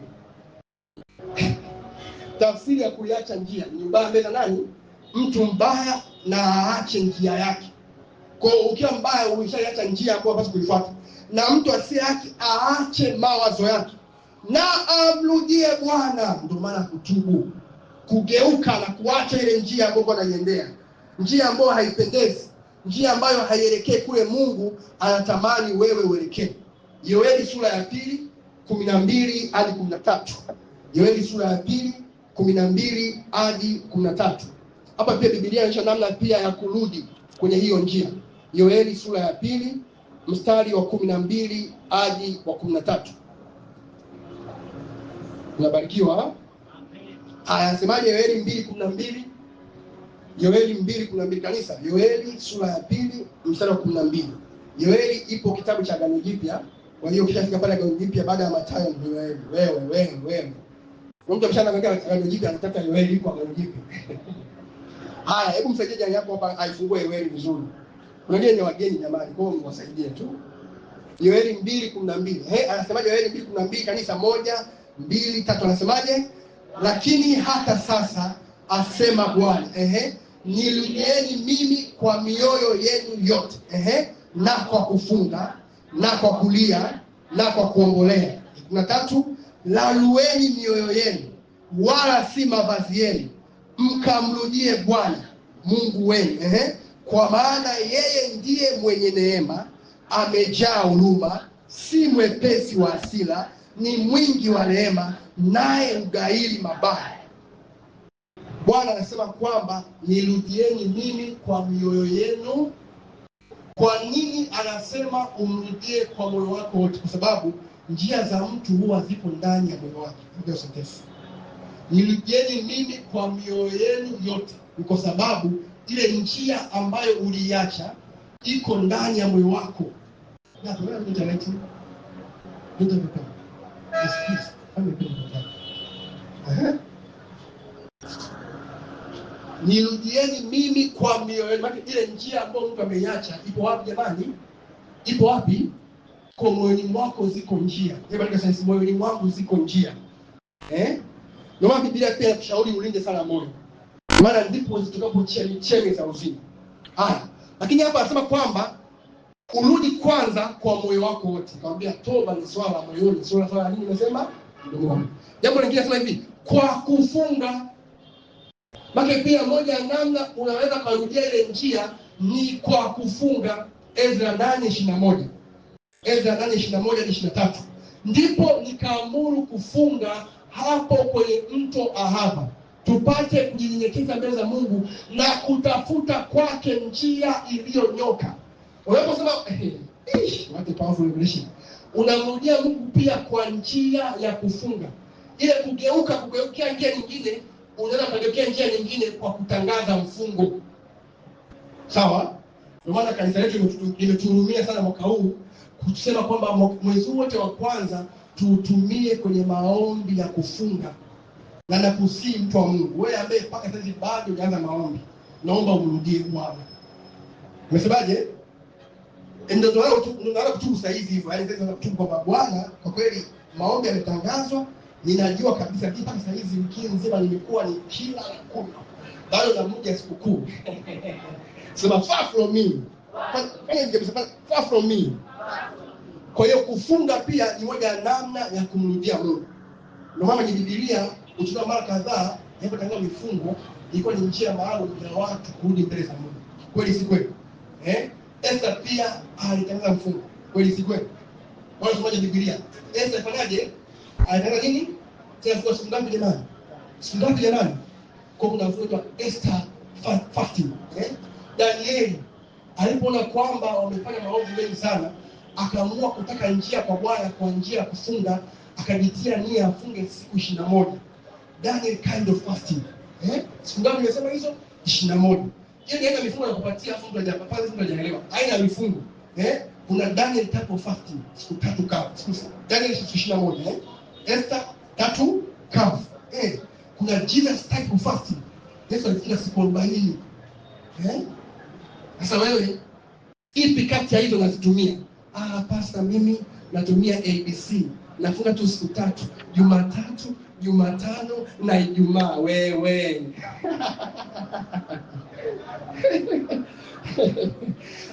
Tafsiri ya kuiacha njia ni mbaya mbele za nani? Mtu mbaya na aache njia yake. Kwa ukiwa mbaya umeshaiacha njia ambayo basi kuifuata. Na mtu asiye haki aache mawazo yake, na amrudie Bwana. Ndio maana kutubu, kugeuka na kuacha ile njia ambayo anaiendea, njia ambayo haipendezi, njia ambayo haielekei kule Mungu anatamani wewe uelekee. Yoeli sura ya 2 12 hadi 13. Yoeli sura ya 2 12 hadi 13. Hapa pia Biblia inaonyesha namna pia ya kurudi kwenye hiyo njia. Yoeli sura ya 2 mstari wa 12 hadi wa 13. Unabarikiwa. Haya, anasemaje Yoeli 2:12? Yoeli 2:12 kanisa. Yoeli sura ya 2 mstari wa 12. Yoeli ipo kitabu cha Agano Jipya. Kwa hiyo ukishafika pale Agano Jipya baada ya Mathayo ndio Yoeli. Wewe. Mtu ameshaangalia Agano Jipya anataka Yoeli iko Agano Jipya. Haya, hebu msaidie jirani yako hapa aifungue Yoeli vizuri. Unajua ni wageni jamani, kwa hiyo mwasaidie tu. Yoeli 2:12. Anasemaje Yoeli 2:12 kanisa? 1, 2, 3 anasemaje? Lakini hata sasa asema Bwana, nirudieni mimi kwa mioyo yenu yote, na kwa kufunga, na kwa kulia, na kwa kuombolea. 13, lalueni mioyo yenu, wala si mavazi yenu, mkamrudie Bwana Mungu wenu, kwa maana yeye ndiye mwenye neema, amejaa huruma, si mwepesi wa hasira, ni mwingi wa rehema, naye ugairi mabaya. Bwana anasema kwamba nirudieni mimi kwa mioyo yenu. Kwa nini anasema umrudie kwa moyo wako wote? Kwa sababu njia za mtu huwa zipo ndani ya moyo wake. Ndio sentensi. Nirudieni mimi kwa mioyo yenu yote, kwa sababu ile njia ambayo uliacha iko ndani ya moyo wako. Na tunaona mtu anaitwa ndio vipi? Excuse, nirudieni mimi kwa mioyo yenu. Ile njia ambayo mtu ameiacha ipo wapi jamani? ipo wapi? Kwa moyoni mwako ziko njia. Hebu andika sasa, moyoni mwangu ziko njia. Ndio maana Biblia pia inashauri ulinde sana moyo. Maana ndipo zitakapo chemchemi za uzima. Haya. Lakini hapa anasema kwamba urudi kwanza kwa moyo wako wote. Nikamwambia toba ni swala la moyoni, swala nini nimesema? Mdomoni. Jambo lingine nasema hivi, kwa kufunga. Maana pia moja ya namna unaweza kurudia ile njia ni kwa kufunga. Ezra 8:21. Ezra 8:21-23. Ndipo nikaamuru kufunga hapo kwenye mto Ahava, tupate kujinyenyekeza mbele za Mungu na kutafuta kwake njia iliyonyoka. Unaposema what a powerful revelation. Unamrudia Mungu pia kwa njia ya kufunga. Ile kugeukia njia nyingine, unaweza kugeukia njia nyingine kwa kutangaza mfungo. Sawa? Ndio maana kanisa letu limetuhurumia sana mwaka huu kusema kwamba mwezi wote wa kwanza tuutumie kwenye maombi ya kufunga. Na nakusii mtu wa Mungu, wewe ambaye mpaka sasa bado hujaanza maombi, naomba umrudie Bwana. Umesemaje? Ndio tunaona kutubu sasa hivi hivyo. Yaani sasa kutubu kwa Bwana, kwa kweli maombi yametangazwa. Ninajua kabisa mpaka sasa hivi wiki nzima nimekuwa ni kila na kunywa. Bado na muda sikukuu. Sema far from me. Fanya ningesema far from me. Kwa hiyo kufunga pia ni moja ya namna ya kumrudia Mungu. Ndio maana kwenye Biblia ukiona mara kadhaa inapotangaza mifungo ilikuwa ni njia maalum ya watu kurudi mbele za Mungu. Kweli si kweli? Esther pia alitangaza mfungo. Kweli si kweli? Wala tumaje Biblia. Esther fanyaje? Alitangaza nini? Tena kwa siku ngapi jamani? Siku ngapi jamani? Kwa kuna mfungo wa Esther fasting. Danieli alipoona kwamba wamefanya maovu mengi sana, akaamua kutaka njia kwa Bwana kwa njia ya kufunga, akajitia nia afunge siku 21. Daniel kind of fasting. Siku ngapi nimesema hizo? 21. Yeye aina mifungo ya kupatia fungu la japa, pale fungu la jaelewa. Aina mifungo. Kuna Daniel type of fasting, siku 3 kavu. Daniel siku 21, Esther 3 kavu. Kuna Jesus type of fasting. Yesu alifunga siku 40. Sasa wewe ipi kati ya hizo unazitumia? Pastor, mimi natumia ABC. Nafunga tu siku 3, Jumatatu, Jumatano na Ijumaa. Wewe.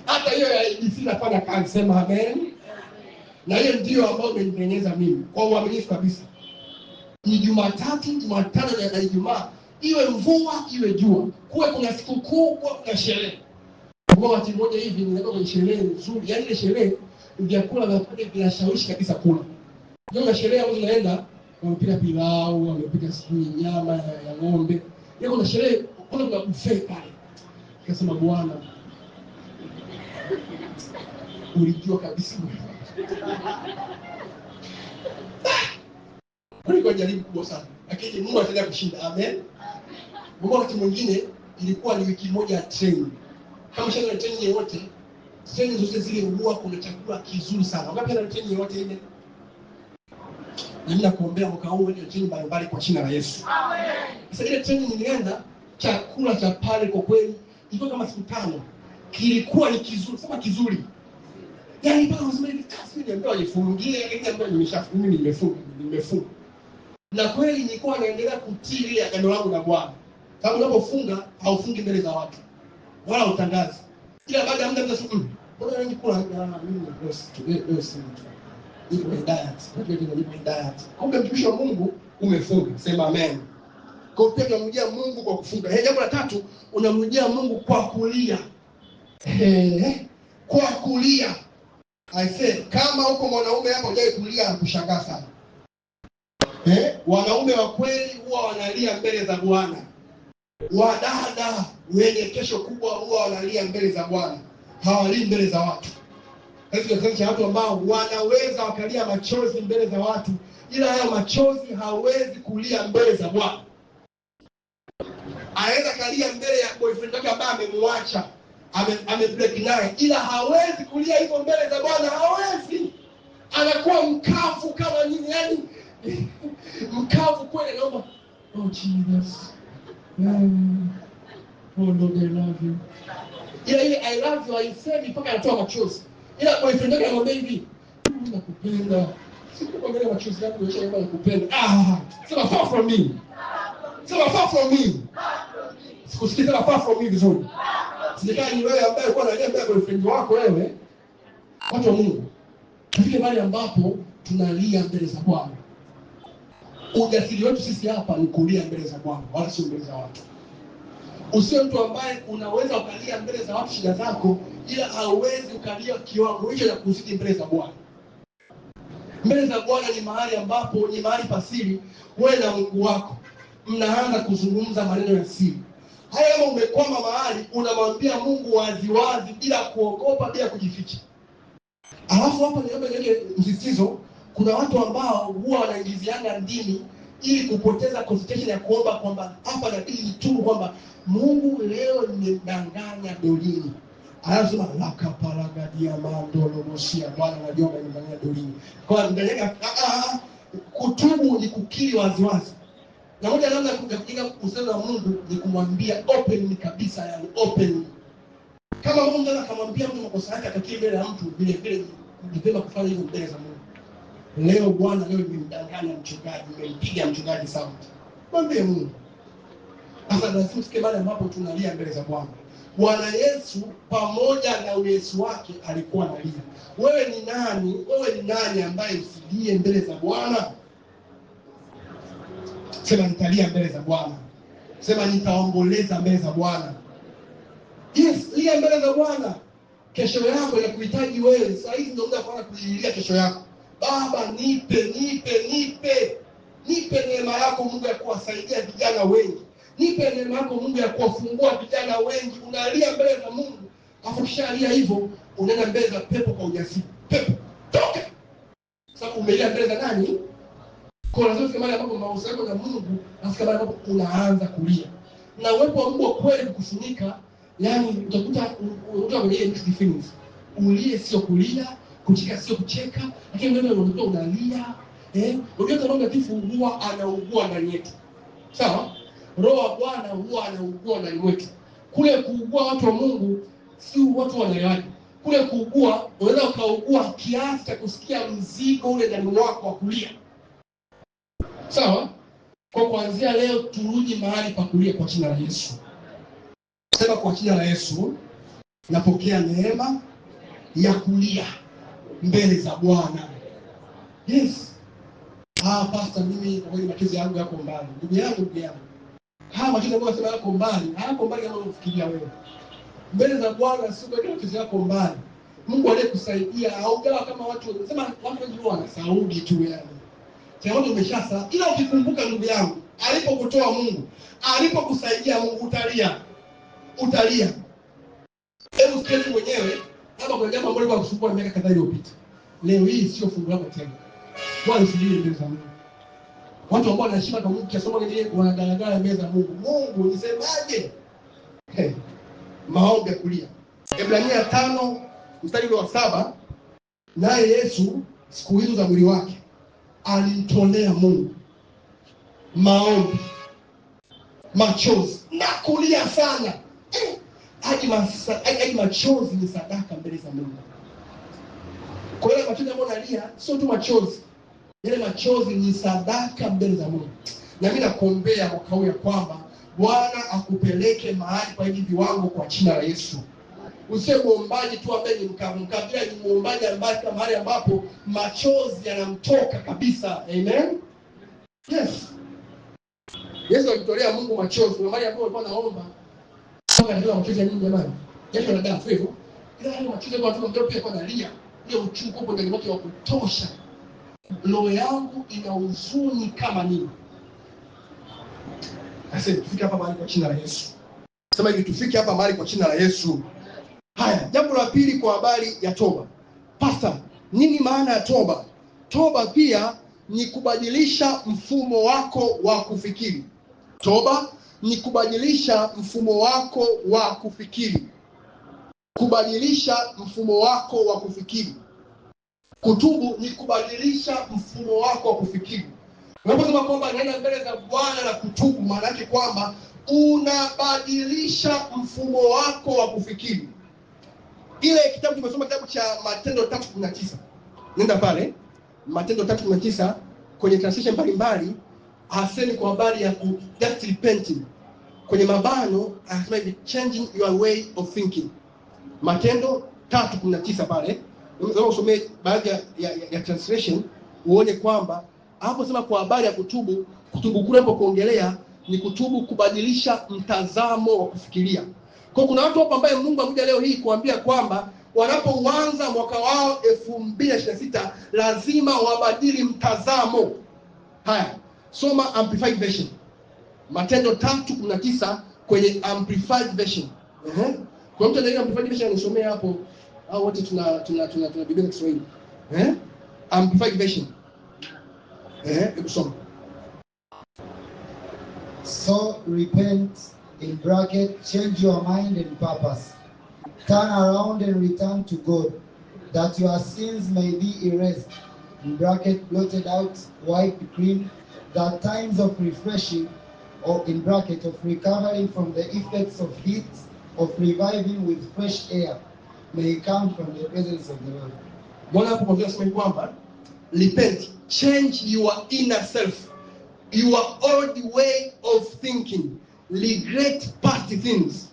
Hata hiyo ya ABC nafanya kazi, sema amen. Na hiyo ndio ambayo imenitengeneza mimi kwa uaminifu kabisa. Ni Jumatatu, Jumatano na Ijumaa. Iwe mvua, iwe jua. Kuwe kuna siku kuu, kuwe kuna sherehe. Kwa wakati mmoja hivi nilikuwa kwenye sherehe nzuri. Yaani ile sherehe vyakula vya pale vinashawishi kabisa kula. Ndio na sherehe ambazo naenda wamepika pilau, wamepika nyama ya ng'ombe. Ndio kuna sherehe kuna buffet pale. Nikasema Bwana, ulijua kabisa. Kulikuwa jaribu kubwa sana. Lakini Mungu ataenda kushinda. Amen. Mungu wakati mwingine ilikuwa ni wiki moja ya training. Kama shaka na training yote, training zote zile huwa kuna chakula kizuri sana. Wakati na training yote ile, nina kuombea mwaka huu ile training mbalimbali kwa jina la Yesu. Amen. Sasa ile training nilienda, chakula cha pale kwa kweli ilikuwa kama siku 5. Kilikuwa ni kizuri, sema kizuri. Yaani pale unasema hivi kasi niambiwa nifungie, lakini ambayo nimeshafunga, nimefunga. Na kweli nilikuwa naendelea kutii ile agano langu na Bwana. Sababu unapofunga haufungi mbele za watu. Wala utangazi. Ila baada ya muda mtasikia, mbona wengi kula mimi ndio si mtu. Niko in diet. Niko in diet. Kumbe mtumishi wa Mungu umefunga. Sema amen. Kwa hiyo tunamjia Mungu kwa kufunga. Jambo la 3, unamjia Mungu kwa kulia. Kwa kulia. I say kama uko mwanaume hapa unajai kulia na kushangaa sana. Wanaume wa kweli huwa wanalia mbele za Bwana. Wadada wenye kesho kubwa huwa wanalia mbele za Bwana. Hawalii mbele za watu. Hizo ni za watu ambao wanaweza wakalia machozi mbele za watu, ila hayo machozi hawezi kulia mbele za Bwana. Anaweza kalia mbele ya boyfriend wake ambaye amemwacha, amebreak naye, ila hawezi kulia hivyo mbele za Bwana, hawezi. Anakuwa mkavu kama nini, yani mkavu kweli, naomba oh Jesus. Oh Lord, I love you. Ile I love you haisemi mpaka anatoa machozi. Ila boyfriend yake anamwambia hivi, nakupenda. Sikukwambia machozi yangu yameshaanza nakupenda. Sema far from me. Sema far from me. Sikusikia far from me vizuri. Sijakaa ni wewe ambaye uko ananiambia boyfriend wako wewe. Watu wa Mungu. Tufike mahali ambapo tunalia mbele za Bwana. Ujasiri wetu sisi hapa ni kulia mbele za Bwana, wala sio mbele za watu. Usiwe mtu ambaye unaweza ukalia mbele za watu shida zako, ila hauwezi ukalia kiwango hicho cha kuzidi mbele za Bwana. Mbele za Bwana ni mahali ambapo ni mahali pasiri, wewe na Mungu wako mnaanza kuzungumza maneno ya siri. Haya, kama umekwama mahali unamwambia Mungu wazi wazi bila kuogopa, bila kujificha. Alafu hapa niweke msisitizo, kuna watu ambao huwa wanaingiziana ndini ili kupoteza concentration ya kuomba, kwamba hapa inabidi nitubu kwamba Mungu leo nimedanganya Dolini. Anasema lakapalaga diamando losia, Bwana anajua nimedanganya Dolini. Kwa ndani kutubu ni kukiri waziwazi. Na moja namna ya kujenga uhusiano na Mungu ni kumwambia open kabisa, yani open. Kama Mungu anataka kumwambia mtu makosa yake akakiri mbele ya mtu, vile vile ni vyema kufanya hivyo mbele za Mungu. Leo Bwana, leo nimemdanganya mchungaji, nimempiga mchungaji sauti. Mwambie Mungu. Sasa lazima tusikie mahali ambapo tunalia mbele za Bwana. Bwana Yesu pamoja na Yesu wake alikuwa analia. Wewe ni nani? Wewe ni nani ambaye usilie mbele za Bwana? Sema nitalia mbele za Bwana. Sema nitaomboleza mbele za Bwana. Yes, lia mbele za Bwana. Kesho yako inakuhitaji wewe. Sasa hivi ndio muda wa kulilia kesho yako. Baba, nipe neema yako Mungu ya kuwasaidia vijana wengi. Nipe neema yako Mungu ya kuwafungua vijana wengi. Unalia mbele za Mungu. Afu kishalia hivyo, unaenda mbele za pepo kwa ujasiri. Pepo, toka. Sasa umelia mbele za nani? Kwa lazima kama ambapo mahusiano na Mungu, nafika mahali ambapo unaanza kulia. Na uwepo wa Mungu kweli kufunika, yani utakuta kwenye mixed feelings. Ulie sio kulia, kucheka sio kucheka, lakini wewe unakuwa unalia. Unajua Roho Mtakatifu huwa anaugua ndani yetu. Sawa? Roho wa Bwana huwa anaugua ndani mwetu. Kule kuugua watu wa Mungu si watu wanaelewa. Kule kuugua unaweza ukaugua kiasi cha kusikia mzigo ule ndani mwako wa kulia. Sawa? Kwa kuanzia leo turudi mahali pa kulia kwa jina la Yesu. Sema kwa jina la Yesu, napokea neema ya kulia mbele za Bwana. Yes. Pastor, mimi kwa kweli machozi yangu yako mbali. Ndugu yangu. Machozi yangu nasema yako mbali. Hayako mbali kama unafikiria wewe. Mbele za Bwana sio kwa machozi yako mbali. Mungu aliyekusaidia haugawa kama watu wanasema, watu wengi wana Saudi tu yani. Tayari umeshasa. Ila ukikumbuka ndugu yangu, alipokutoa Mungu, alipokusaidia Mungu, utalia. Hebu siketi mwenyewe, hapa kuna jambo ambalo linakusumbua miaka kadhaa iliyopita. Leo hii sio fungu lako tena. Bwana usilie mbele za Mungu. Watu ambao wanaheshima kwa Mungu kiasoma ngine wanagalagala mbele za Mungu. Mungu nisemaje? Maombi ya kulia. Ibrania 5 mstari wa 7, naye Yesu siku hizo za mwili wake alimtolea Mungu maombi, machozi na kulia sana. Hadi machozi ni sadaka mbele za Mungu. Kwa hiyo machozi ambayo nalia sio tu machozi. Yale machozi ni sadaka mbele za Mungu. Na mimi nakuombea mwaka huu ya kwamba Bwana akupeleke mahali kwa hivi viwango kwa jina la Yesu. Usiwe muombaji tu ambaye ni mkabila, ni muombaji ambaye kama mahali ambapo machozi yanamtoka kabisa. Amen. Yes. Yesu alitolea Mungu machozi. Mahali ambapo alikuwa anaomba kama ndio machozi ya nini jamani? Yesu anadai hivyo. Ila machozi kwa watu ambao pia kwa analia, ile uchungu hapo ndani mwake wa kutosha. Roho yangu ina huzuni kama nini? Sasa tufike hapa mahali kwa jina la Yesu. Sema hivi, tufike hapa mahali kwa jina la Yesu. Haya, jambo la pili kwa habari ya toba. Pastor, nini maana ya toba? Toba pia ni kubadilisha mfumo wako wa kufikiri. Toba ni kubadilisha mfumo wako wa kufikiri. Kubadilisha mfumo wako wa kufikiri. Kutubu ni kubadilisha mfumo wako wa kufikiri. Unaposema kwamba naenda mbele za Bwana na kutubu, maana yake kwamba unabadilisha mfumo wako wa kufikiri. Ile kitabu tumesoma kitabu cha Matendo 3:19. Nenda pale Matendo 3:19 kwenye translation mbalimbali hasemi kwa habari ya just repenting. Kwenye mabano anasema hivi, changing your way of thinking. Matendo 3:19 pale. Unaweza usomee baadhi ya translation uone kwamba hapo sema kwa habari ya kutubu kule hapo kuongelea ni kutubu, kubadilisha mtazamo wa kufikiria. Kwa kuna watu hapo ambaye Mungu amekuja leo hii kuambia kwamba wanapoanza mwaka wao 2026 lazima wabadili mtazamo. Haya, soma Amplified Version. Matendo 3:19 kwenye Amplified Version. Kwa mtu anayeandika Amplified Version anisomea hapo, au wote tuna Biblia ya Kiswahili. Amplified Version. Hebu soma. So repent, in bracket, change your mind and purpose. Turn around and return to God, that your sins may be erased, in bracket, blotted out, wiped clean, that times of refreshing, or in bracket, of recovering from the effects of heat, of reviving with fresh air, may come from the presence of the Lord. Bwana hapo kwa sema kwamba repent, change your inner self, your old way of thinking, regret past things.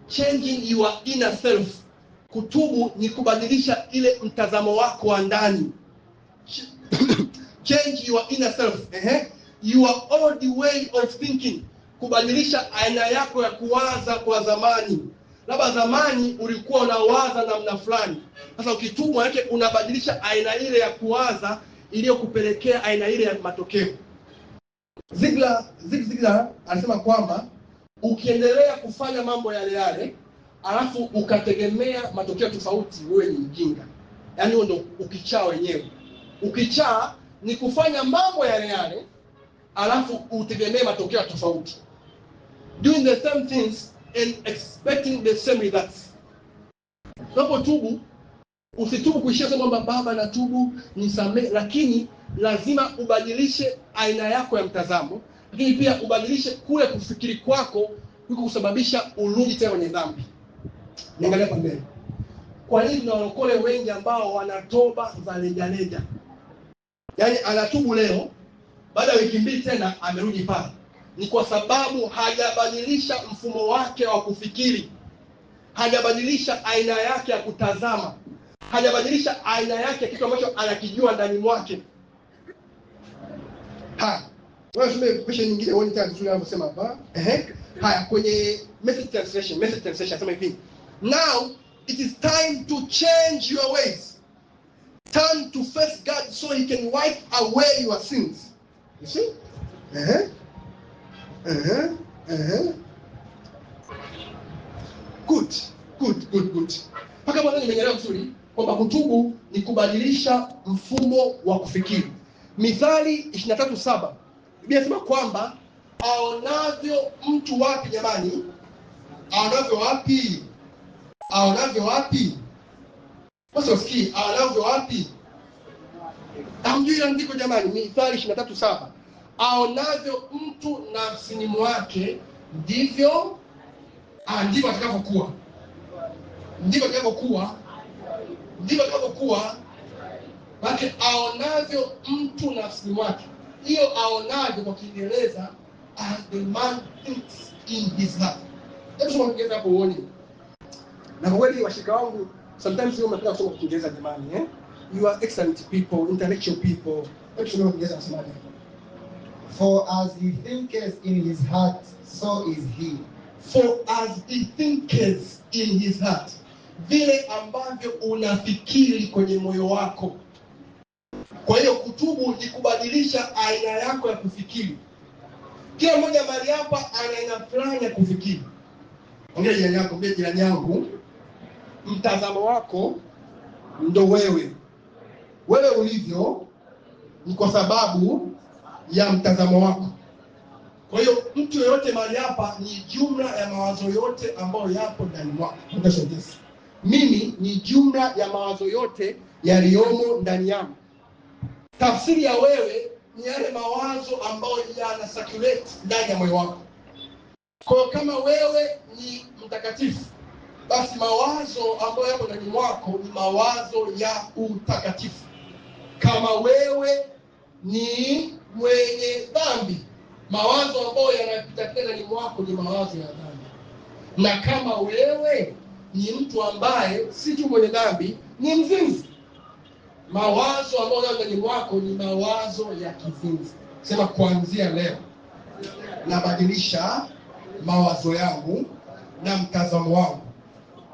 Changing your inner self. Kutubu ni kubadilisha ile mtazamo wako wa ndani. Change your inner self. Your old way of thinking. Kubadilisha aina yako ya kuwaza kwa zamani. Labda zamani ulikuwa unawaza namna fulani. Sasa ukitubu yake unabadilisha aina ile ya kuwaza iliyokupelekea aina ile ya matokeo. Ziglar anasema kwamba ukiendelea kufanya mambo yale yale alafu ukategemea matokeo tofauti, wewe ni mjinga. Yaani huo ndio ukichaa wenyewe. Ukichaa ni kufanya mambo yale yale alafu utegemee matokeo tofauti. Doing the same things and expecting the same results. Unapotubu usitubu kuishia sema kwamba Baba natubu nisamee, lakini lazima ubadilishe aina yako ya mtazamo, lakini pia ubadilishe kule kufikiri kwako kuliko kusababisha urudi tena kwenye dhambi. Niangalia kwa mbele. Kwa nini tuna walokole wengi ambao wanatoba za leja? Yaani anatubu leo, baada ya wiki mbili tena amerudi pale. Ni kwa sababu hajabadilisha mfumo wake wa kufikiri. Hajabadilisha aina yake ya kutazama. Hajabadilisha aina yake kitu ambacho anakijua ndani mwake. Wewe usome version nyingine uone tena vizuri anavyosema hapa. Haya, kwenye Message translation sema hivi. Now it is time to change your ways. Turn to face God so he can wipe away your sins. You see? Good. Paka mwanzo nimeelewa vizuri kwamba kutubu ni kubadilisha mfumo wa kufikiri. Mithali 23:7. Biblia inasema kwamba aonavyo mtu wapi jamani? Aonavyo wapi? Usisikii aonavyo wapi? Hamjui andiko jamani, Mithali 23:7. Aonavyo mtu nafsini mwake ndivyo atakavyokuwa. Ndivyo atakavyokuwa. Baki aonavyo mtu nafsini mwake. Hiyo aonavyo kwa Kiingereza as the man thinks in his heart. Hebu soma Kiingereza hapo uone. Na kwa kweli washika wangu sometimes you mnapenda kusoma Kiingereza jamani, You are excellent people, intellectual people. Hebu soma Kiingereza nasema nini? For as he thinketh in his heart, so is he. For as he thinketh in his heart. Vile ambavyo unafikiri kwenye moyo wako. Kwa hiyo kutubu ni kubadilisha aina yako ya kufikiri. Kila mmoja mahali hapa ana aina fulani ya kufikiri. Ongea jirani yangu, mtazamo wako ndo wewe. Wewe ulivyo ni kwa sababu ya mtazamo wako. Kwa hiyo mtu yeyote mahali hapa ni jumla ya mawazo yote ambayo yapo ndani mwako. Mimi ni jumla ya mawazo yote yaliyomo ndani yangu. Tafsiri ya wewe ni yale mawazo ambayo yana circulate ndani ya moyo wako. Kwa kama wewe ni mtakatifu, basi mawazo ambayo yapo ndani mwako ni mawazo ya utakatifu. Kama wewe ni mwenye dhambi, mawazo ambayo yanapita ndani mwako ni mawazo ya dhambi. Na kama wewe ni mtu ambaye si tu mwenye dhambi, ni mzinzi, mawazo ambayo yanayo ndani mwako ni mawazo ya kizinzi. Sema, kuanzia leo nabadilisha mawazo yangu na mtazamo wangu.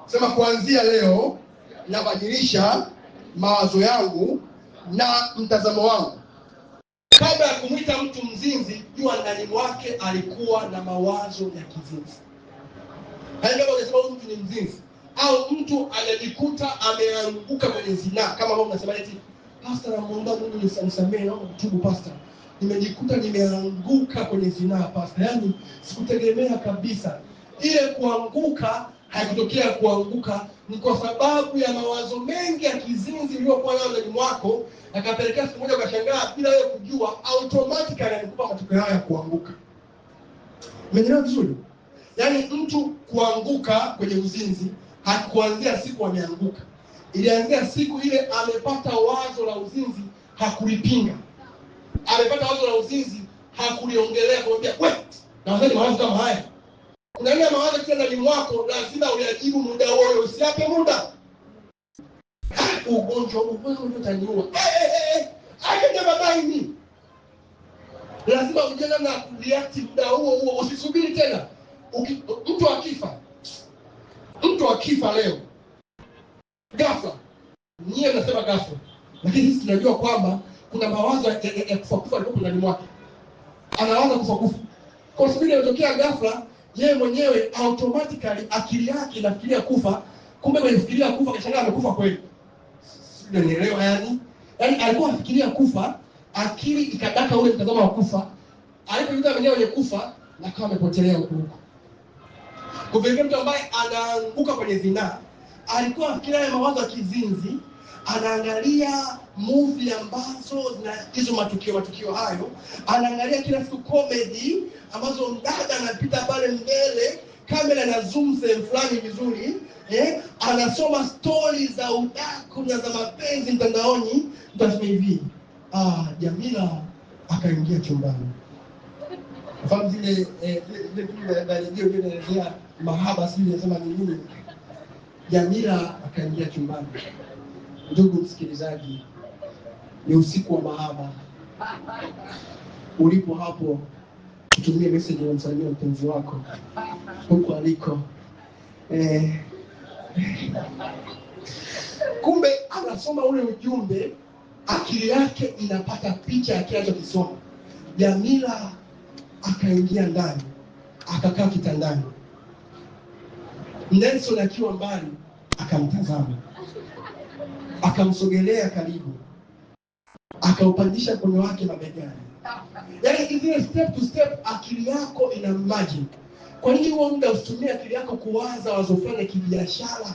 Sema, kuanzia leo nabadilisha mawazo yangu na mtazamo wangu. Kabla ya kumwita mtu mzinzi, jua ndani mwake alikuwa na mawazo ya kizinzi. Haingaba unasema huyu mtu ni mzinzi, au mtu anajikuta ameanguka kwenye zinaa, kama ambao unasema eti pastor, namuomba Mungu nisamee, naomba kutubu pastor, nimejikuta nimeanguka kwenye zinaa pastor, yani sikutegemea kabisa. Ile kuanguka haikutokea kuanguka, ni kwa sababu ya mawazo mengi ya kizinzi iliyokuwa nayo ndani mwako, akapelekea siku moja ukashangaa bila wewe kujua, automatically alikupa matokeo haya ya kuanguka. Umeelewa vizuri? Yaani mtu kuanguka kwenye uzinzi hakuanzia siku ameanguka. Ilianzia siku ile amepata wazo la uzinzi, hakulipinga. Amepata wazo la uzinzi, hakuliongelea, kumwambia wewe, na wazani mawazo kama haya. Kuna ile mawazo kila ndani mwako lazima uyajibu muda wote, usiape muda. Ugonjwa utaniua. Aje babaini. Lazima uje na react muda huo, usisubiri tena. Mtu akifa leo ghafla, nyie mnasema ghafla, lakini sisi tunajua kwamba kuna mawazo ya kufa alikuwa ndani mwake. Anaanza kufa. Kwa sababu inatokea ghafla, yeye mwenyewe automatically akili yake inafikiria kufa, kumbe anafikiria kufa kashangaa amekufa kweli. Sio, nielewa yani alikuwa anafikiria kufa, akili ikadaka ule mtazamo wa kufa. Alipojuta mwenyewe ni kufa na kama amepotelea huko. Kwa vile mtu ambaye anaanguka kwenye zinaa, alikuwa anafikiria mawazo ya kizinzi, anaangalia movie ambazo na hizo matukio hayo, anaangalia kila siku comedy ambazo mdada anapita pale mbele, kamera na zoom sehemu fulani vizuri, anasoma stories za udaku na za mapenzi mtandaoni. Mtasema hivi, Jamila akaingia chumbani. Fahamu zile ndio mahaba sisi nasema ni nini? Jamila akaingia chumbani. Ndugu msikilizaji, ni usiku wa mahaba. Ulipo hapo, tutumie message ya msalimia mpenzi wako huko aliko. Kumbe anasoma ule ujumbe, akili yake inapata picha ya kile anachokisoma. Jamila akaingia ndani, akakaa kitandani. Nelson akiwa mbali akamtazama, akamsogelea karibu, akaupandisha mkono wake mabegani. Yaani ile step to step akili yako ina imagine. Kwa nini huo muda usitumie akili yako kuwaza wazo fulani ya kibiashara?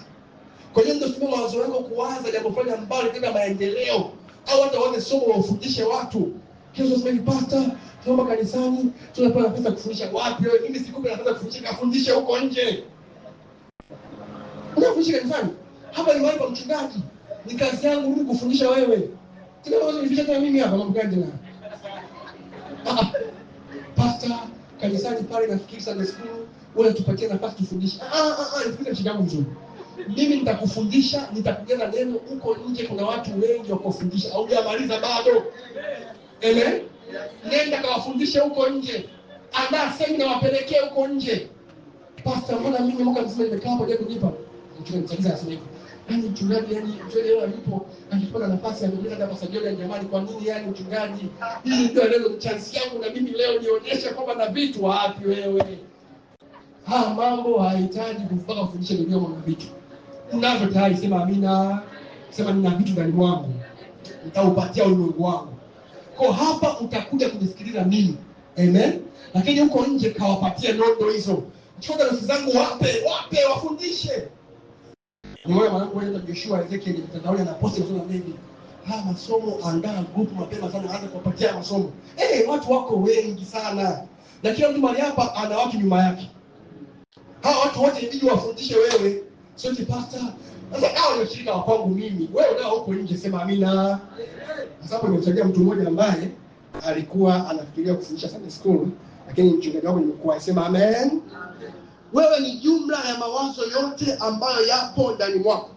Kwa nini usitumie mawazo yako kuwaza jambo fulani ambalo lina maendeleo, au hata waone somo la ufundishe watu? Kesho sema pastor, tuomba kanisani, tunapata pesa kufundisha wapi? Wewe mimi sikupe na pesa kufundisha, kafundishe huko nje. Unafundisha kanisani? Hapa ni mahali pa mchungaji. Ni kazi yangu mimi kufundisha wewe. Tena wewe unifundisha tena mimi hapa mambo gani tena? Pastor, kanisani pale nafikiri sana siku wewe tupatie nafasi tufundishe. Nifikiri mshika wangu mzuri. Mimi nitakufundisha, nitakujaza neno huko nje, kuna watu wengi wa kufundisha. Au hujamaliza bado? Amen. Nenda kawafundishe huko nje. Andaa semina wapelekee huko nje. Pastor, mbona mimi mwaka mzima nimekaa hapo je kunipa? Mchungaji anasema hivi. Yaani mchungaji mchungaji leo alipo akipata nafasi ya kuuliza hapa sajili ya jamani, kwa nini yani mchungaji? Hii ndio leo chance yangu na mimi leo nionyeshe kwamba na vitu wapi wewe. Mambo hahitaji mpaka kufundisha ndio mambo na vitu. Unavyo tayari, sema amina. Sema nina vitu ndani mwangu. Nitaupatia ulimwengu wangu. Kwa hapa utakuja kunisikiliza mimi. Amen. Lakini huko nje kawapatia nondo hizo. Chukua nafsi zangu wape wafundishe. Nimeona mwanangu wewe Joshua Ezekiel mtandaoni anaposti masomo mengi. Masomo, andaa group mapema sana, anza kuwapatia masomo. Watu wako wengi sana. Na kila mtu mahali hapa ana watu nyuma yake. Hawa watu wote inabidi wafundishe wewe. Sio ti pastor. Sasa hao ndio shirika wa kwangu mimi. Wewe ndio huko nje sema amina. Sasa hapo nimemsaidia mtu mmoja ambaye alikuwa anafikiria kufundisha Sunday school, lakini mchungaji wangu nimekuwa sema amen. Wewe ni jumla ya mawazo yote ambayo yapo ndani mwako.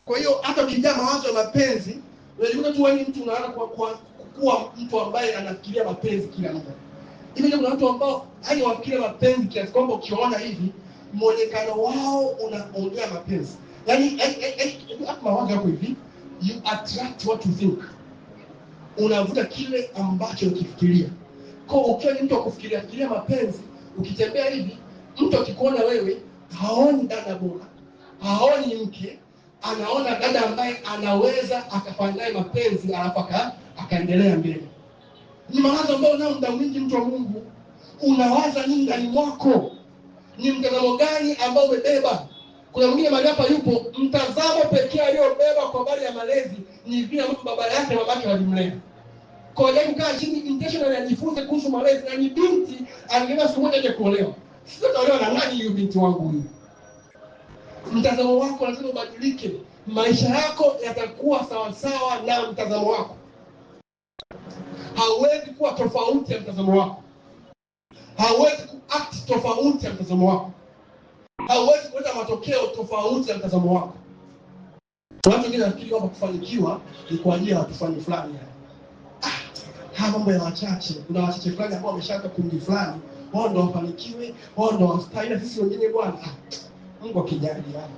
Kwa hiyo hata ukijaa mawazo ya mapenzi, unajikuta tu wewe mtu unaanza kuwa mtu ambaye anafikiria mapenzi kila muda. Hivi kuna watu ambao hadi wafikiria mapenzi kiasi kwamba ukiona hivi muonekano wao unaongea mapenzi. Yaani hata mawazo yako hivi, you attract what you think. Unavuta kile ambacho ukifikiria. Kwa ukiwa ni mtu wa kufikiria mapenzi, ukitembea hivi, mtu akikuona wewe haoni dada bora, haoni mke, anaona dada ambaye anaweza akafanya naye mapenzi alafu akaendelea mbele. Ni mawazo ambayo nao muda mwingi mtu wa Mungu unawaza nini ndani mwako? Ni mtazamo gani ambao umebeba? Kuna mwingine mahali hapa yupo, mtazamo pekee aliyobeba kwa habari ya malezi ni vile mtu baba yake na babake walimlea. Kwa hiyo kukaa chini intentionally ajifunze kuhusu malezi, na ni binti angeweza siku moja aje kuolewa. Sio kuolewa na nani huyu binti wangu huyu? Mtazamo wako lazima ubadilike. Maisha yako yatakuwa sawa sawa na mtazamo wako. Hauwezi kuwa tofauti ya mtazamo wako. Hauwezi kuact tofauti ya mtazamo wako. Hauwezi kuleta matokeo tofauti ya mtazamo wako. Watu wengine wanafikiri kwamba kufanikiwa ni kwa ajili ya watu fulani. Haya mambo ya wachache. Kuna wachache fulani ambao wameshaka kundi fulani, wao ndio wafanikiwe, wao ndio wastahili. Sisi wengine bwana, Mungu akijali hapo.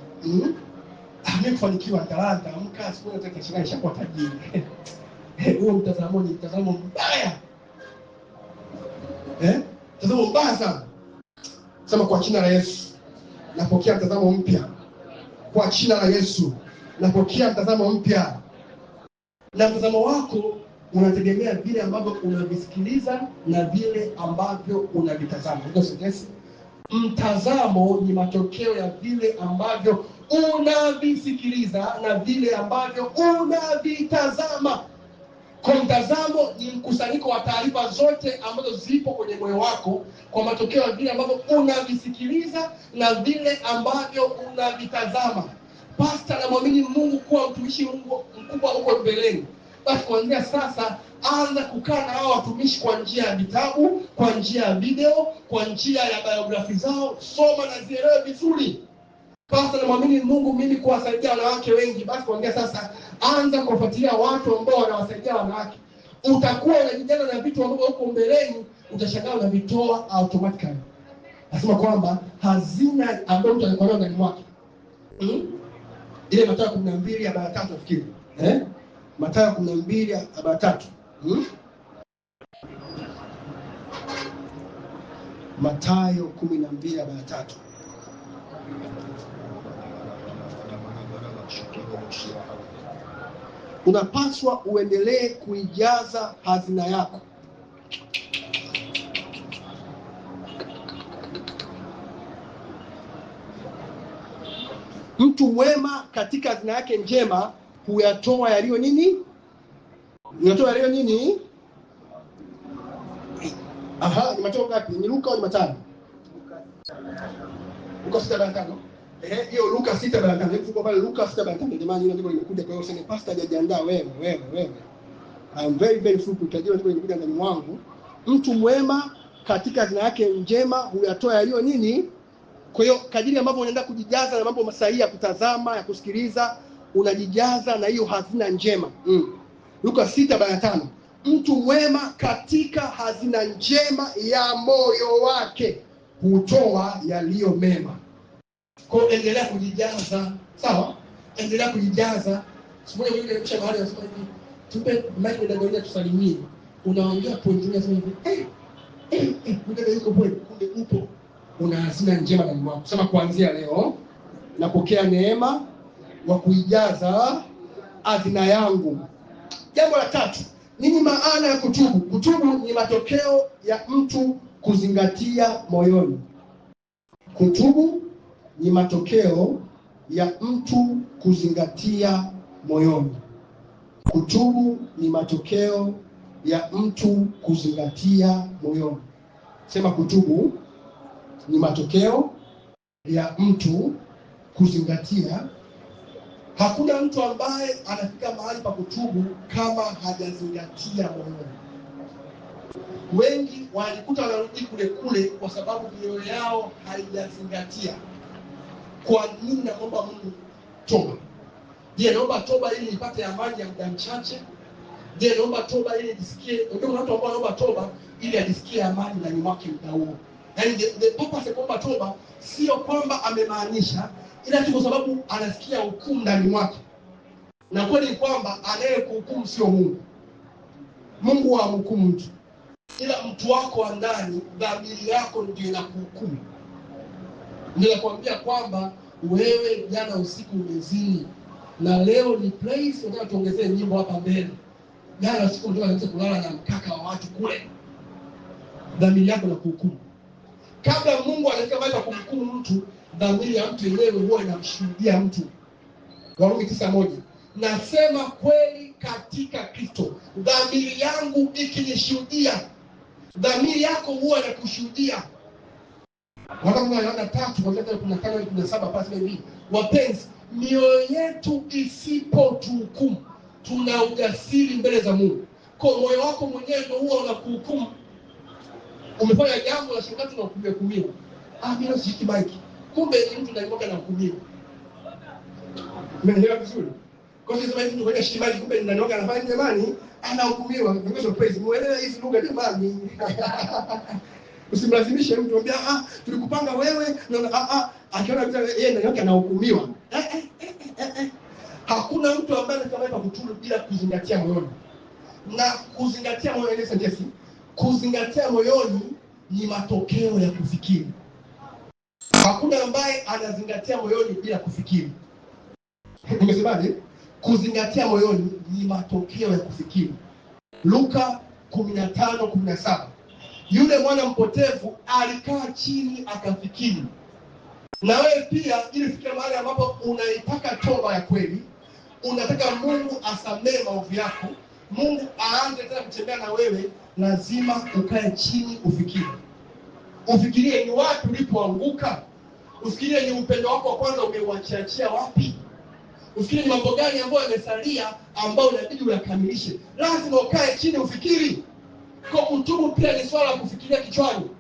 Mimi kufanikiwa talanta, amka siku moja nitashangaa nishakuwa tajiri. Huo mtazamo ni mtazamo mbaya. Mtazamo mbaya sana. Sema kwa jina la Yesu, napokea mtazamo mpya. Kwa jina la Yesu, napokea mtazamo mpya. Na mtazamo wako unategemea vile ambavyo unavisikiliza na vile ambavyo unavitazama. Ndio sentensi. Mtazamo ni matokeo ya vile ambavyo unavisikiliza na vile ambavyo unavitazama. Kwa mtazamo ni mkusanyiko wa taarifa zote ambazo zipo kwenye moyo wako kwa matokeo ya vile ambavyo unavisikiliza na vile ambavyo unavitazama. Pastor anamwamini Mungu kuwa mtumishi mkubwa huko mbeleni. Basi kuanzia sasa anza kukaa na hao watumishi kwa njia ya vitabu, kwa njia ya video, kwa njia ya biografi zao, soma na zielewe vizuri. Pastor anamwamini Mungu mimi kuwasaidia wanawake wengi. Basi kuanzia sasa anza kufuatilia watu ambao wanawasaidia wanawake. Utakuwa unajijaza na vitu ambavyo huko mbeleni utashangaa unavitoa automatically. Nasema kwamba hazina ambayo mtu anakuwa ndani mwake. Ile Mathayo 12:3 nafikiri. Mathayo 12:3. Mathayo 12:3. Unapaswa uendelee kuijaza hazina yako. Mtu mwema katika hazina yake njema huyatoa yaliyo nini? Huyatoa yaliyo nini? Ni Mathayo ngapi? Ni Luka au ni Mathayo? Luka 6:5. Hiyo Luka 6:5. Hebu tuko pale Luka 6:5. Jamani, hiyo ndiko limekuja. Kwa hiyo useme pastor hajajiandaa wewe. I am very full kutajia ndiko limekuja ndani mwangu. Mtu mwema katika hazina yake njema huyatoa yaliyo nini? Kwa hiyo kadiri ambavyo unaenda kujijaza na mambo sahihi ya kutazama, ya kusikiliza, unajijaza na hiyo hazina njema. Luka 6:5. Mtu mwema katika hazina njema ya moyo wake hutoa yaliyo mema. Kwa hiyo endelea kujijaza, sawa? Endelea kujijaza. Siku moja yule msha mahali anasema hivi, tupe mic ndio ndio tusalimie. Unaongea point nyingi sana hivi. Ndio yuko point, kumbe upo. Una hazina njema ndani mwako. Sema kuanzia leo napokea neema wa kuijaza hazina yangu. Jambo la 3, nini maana ya kutubu? Kutubu ni matokeo ya mtu kuzingatia moyoni. Kutubu ni matokeo ya mtu kuzingatia moyoni. Kutubu ni matokeo ya mtu kuzingatia moyoni. Sema kutubu ni matokeo ya mtu kuzingatia. Hakuna mtu ambaye anafika mahali pa kutubu kama hajazingatia moyoni. Wengi walikuta wanarudi kule kule kwa sababu mioyo yao haijazingatia. Kwa nini naomba Mungu toba? Je, naomba toba ili nipate amani ya muda mchache? Je, naomba toba ili nijisikie, ndio watu ambao wanaomba toba ili ajisikie amani ndani mwake muda huo. Yaani the purpose ya kuomba toba sio kwamba amemaanisha, ila tu kwa sababu anasikia hukumu ndani mwake. Na kweli ni kwamba anayekuhukumu sio Mungu. Mungu hamhukumu mtu. Ila mtu wako wa ndani, dhamiri yako ndio inakuhukumu. Ndio nakwambia kwamba wewe jana usiku umezini na leo ni place unataka tuongezee nyimbo hapa mbele. Jana usiku unataka kulala na mkaka wa watu kule. Dhamiri yako inakuhukumu. Kabla Mungu anafika mahali pa kumhukumu mtu, dhamiri ya mtu yenyewe huwa inamshuhudia mtu. Warumi 9:1. Nasema kweli katika Kristo, dhamiri yangu ikinishuhudia. Dhamiri yako huwa inakushuhudia. Warumi 3:15-17 pasi hivi. Wapenzi, mioyo yetu isipotuhukumu, tuna ujasiri mbele za Mungu. Kwa moyo wako mwenyewe ndio huwa unakuhukumu. Umefanya jambo la shangazi na hukumiwa. Mimi sishiki bike. Kumbe ni mtu ndani mwake anahukumiwa. Umeelewa vizuri? Kwa hiyo sema hivi ndio shiki bike, kumbe ndani mwake anafanya jamani, anahukumiwa. Ndio surprise. Muelewe hizi lugha jamani. Usimlazimishe mtu mwambie tulikupanga wewe na akiona vile yeye ndani yake anahukumiwa. Hakuna mtu ambaye anaweza kutubu bila kuzingatia moyoni. Na kuzingatia moyoni ni sentensi. Kuzingatia moyoni ni matokeo ya kufikiri. Hakuna ambaye anazingatia moyoni bila kufikiri. Umesemaje? Kuzingatia moyoni ni matokeo ya kufikiri. Luka 15:17. Yule mwana mpotevu alikaa chini akafikiri. Na wewe pia ili fikia mahali ambapo unaitaka toba ya kweli, unataka Mungu asamee maovu yako, Mungu aanze tena kutembea na wewe, lazima ukae chini ufikiri. Ufikirie ni wapi ulipoanguka. Ufikirie ni upendo wako wa kwanza umeuachia wapi. Ufikirie ni mambo gani ambayo yamesalia ambayo inabidi uyakamilishe. Lazima ukae chini ufikiri. Kwa kutubu pia ni swala la kufikiria kichwani.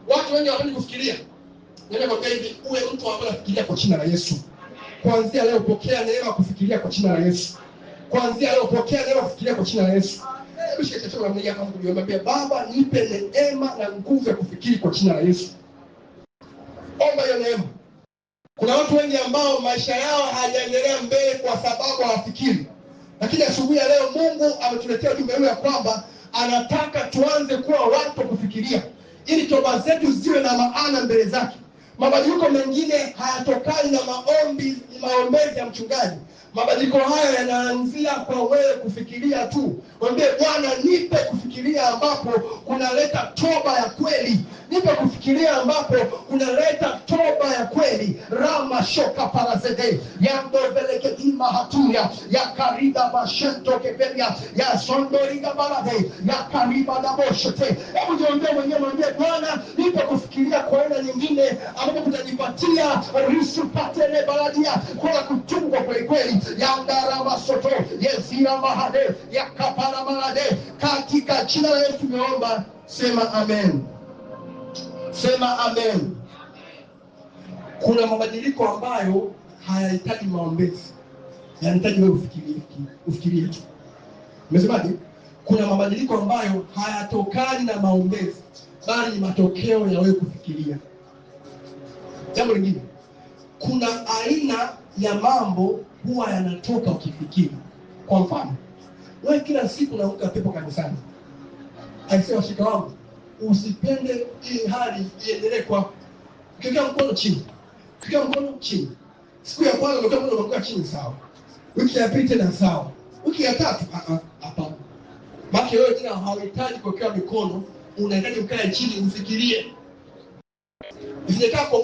Watu wengi hawapendi kufikiria. Nenda kwa hivi uwe mtu ambaye anafikiria kwa jina la Yesu. Kuanzia leo pokea neema kufikiria kwa jina la Yesu. Kuanzia leo pokea neema kufikiria kwa jina la Yesu. Mshike chochote mmoja kama kujiomba, Baba nipe neema na nguvu ya kufikiri kwa jina la Yesu. Omba hiyo neema. Kuna watu wengi ambao maisha yao hayaendelea mbele kwa sababu hawafikiri. Lakini asubuhi ya leo Mungu ametuletea ujumbe huu ya kwamba anataka tuanze kuwa watu wa kufikiria ili toba zetu ziwe na maana mbele zake. Mabadiliko mengine hayatokani na maombezi ya mchungaji. Mabadiliko haya yanaanzia kwa wewe kufikiria tu. Mwambie Bwana nipe kufikiria ambapo kunaleta toba ya kweli. Nipe kufikiria ambapo kunaleta toba ya kweli. Rama shoka parazede ya mbeleketi hatuya ya kariba bashento kepelia ya sondoriga balade ya kariba na boshete. Hebu jiambie mwenyewe, mwambie Bwana nipe kufikiria kwa aina nyingine ambapo kutanipatia risupatele baladia kwa kutubu kwa kweli. Ya ndarama soto yezira mahade ya kapara malade. Katika jina la Yesu tumeomba, sema amen. Sema amen. Kuna mabadiliko ambayo hayahitaji maombezi, yanahitaji wewe ufikirie tu. Umesemaje? Kuna mabadiliko ambayo hayatokani na maombezi, bali ni matokeo ya wewe kufikiria. Jambo lingine, kuna aina ya mambo huwa yanatoka ukifikiri. Kwa mfano, wewe kila siku unaamka pepo kanisani. Aisee washika wangu, usipende hii hali iendelee kwa ukiweka mkono chini. Ukiweka mkono chini. Siku ya kwanza ukiweka mkono unakuwa chini sawa. Wiki ya pili tena sawa. Wiki ya tatu hapana. Maana wewe tena hauhitaji kuweka mikono, unahitaji ukae chini ufikirie. Usikaa kwa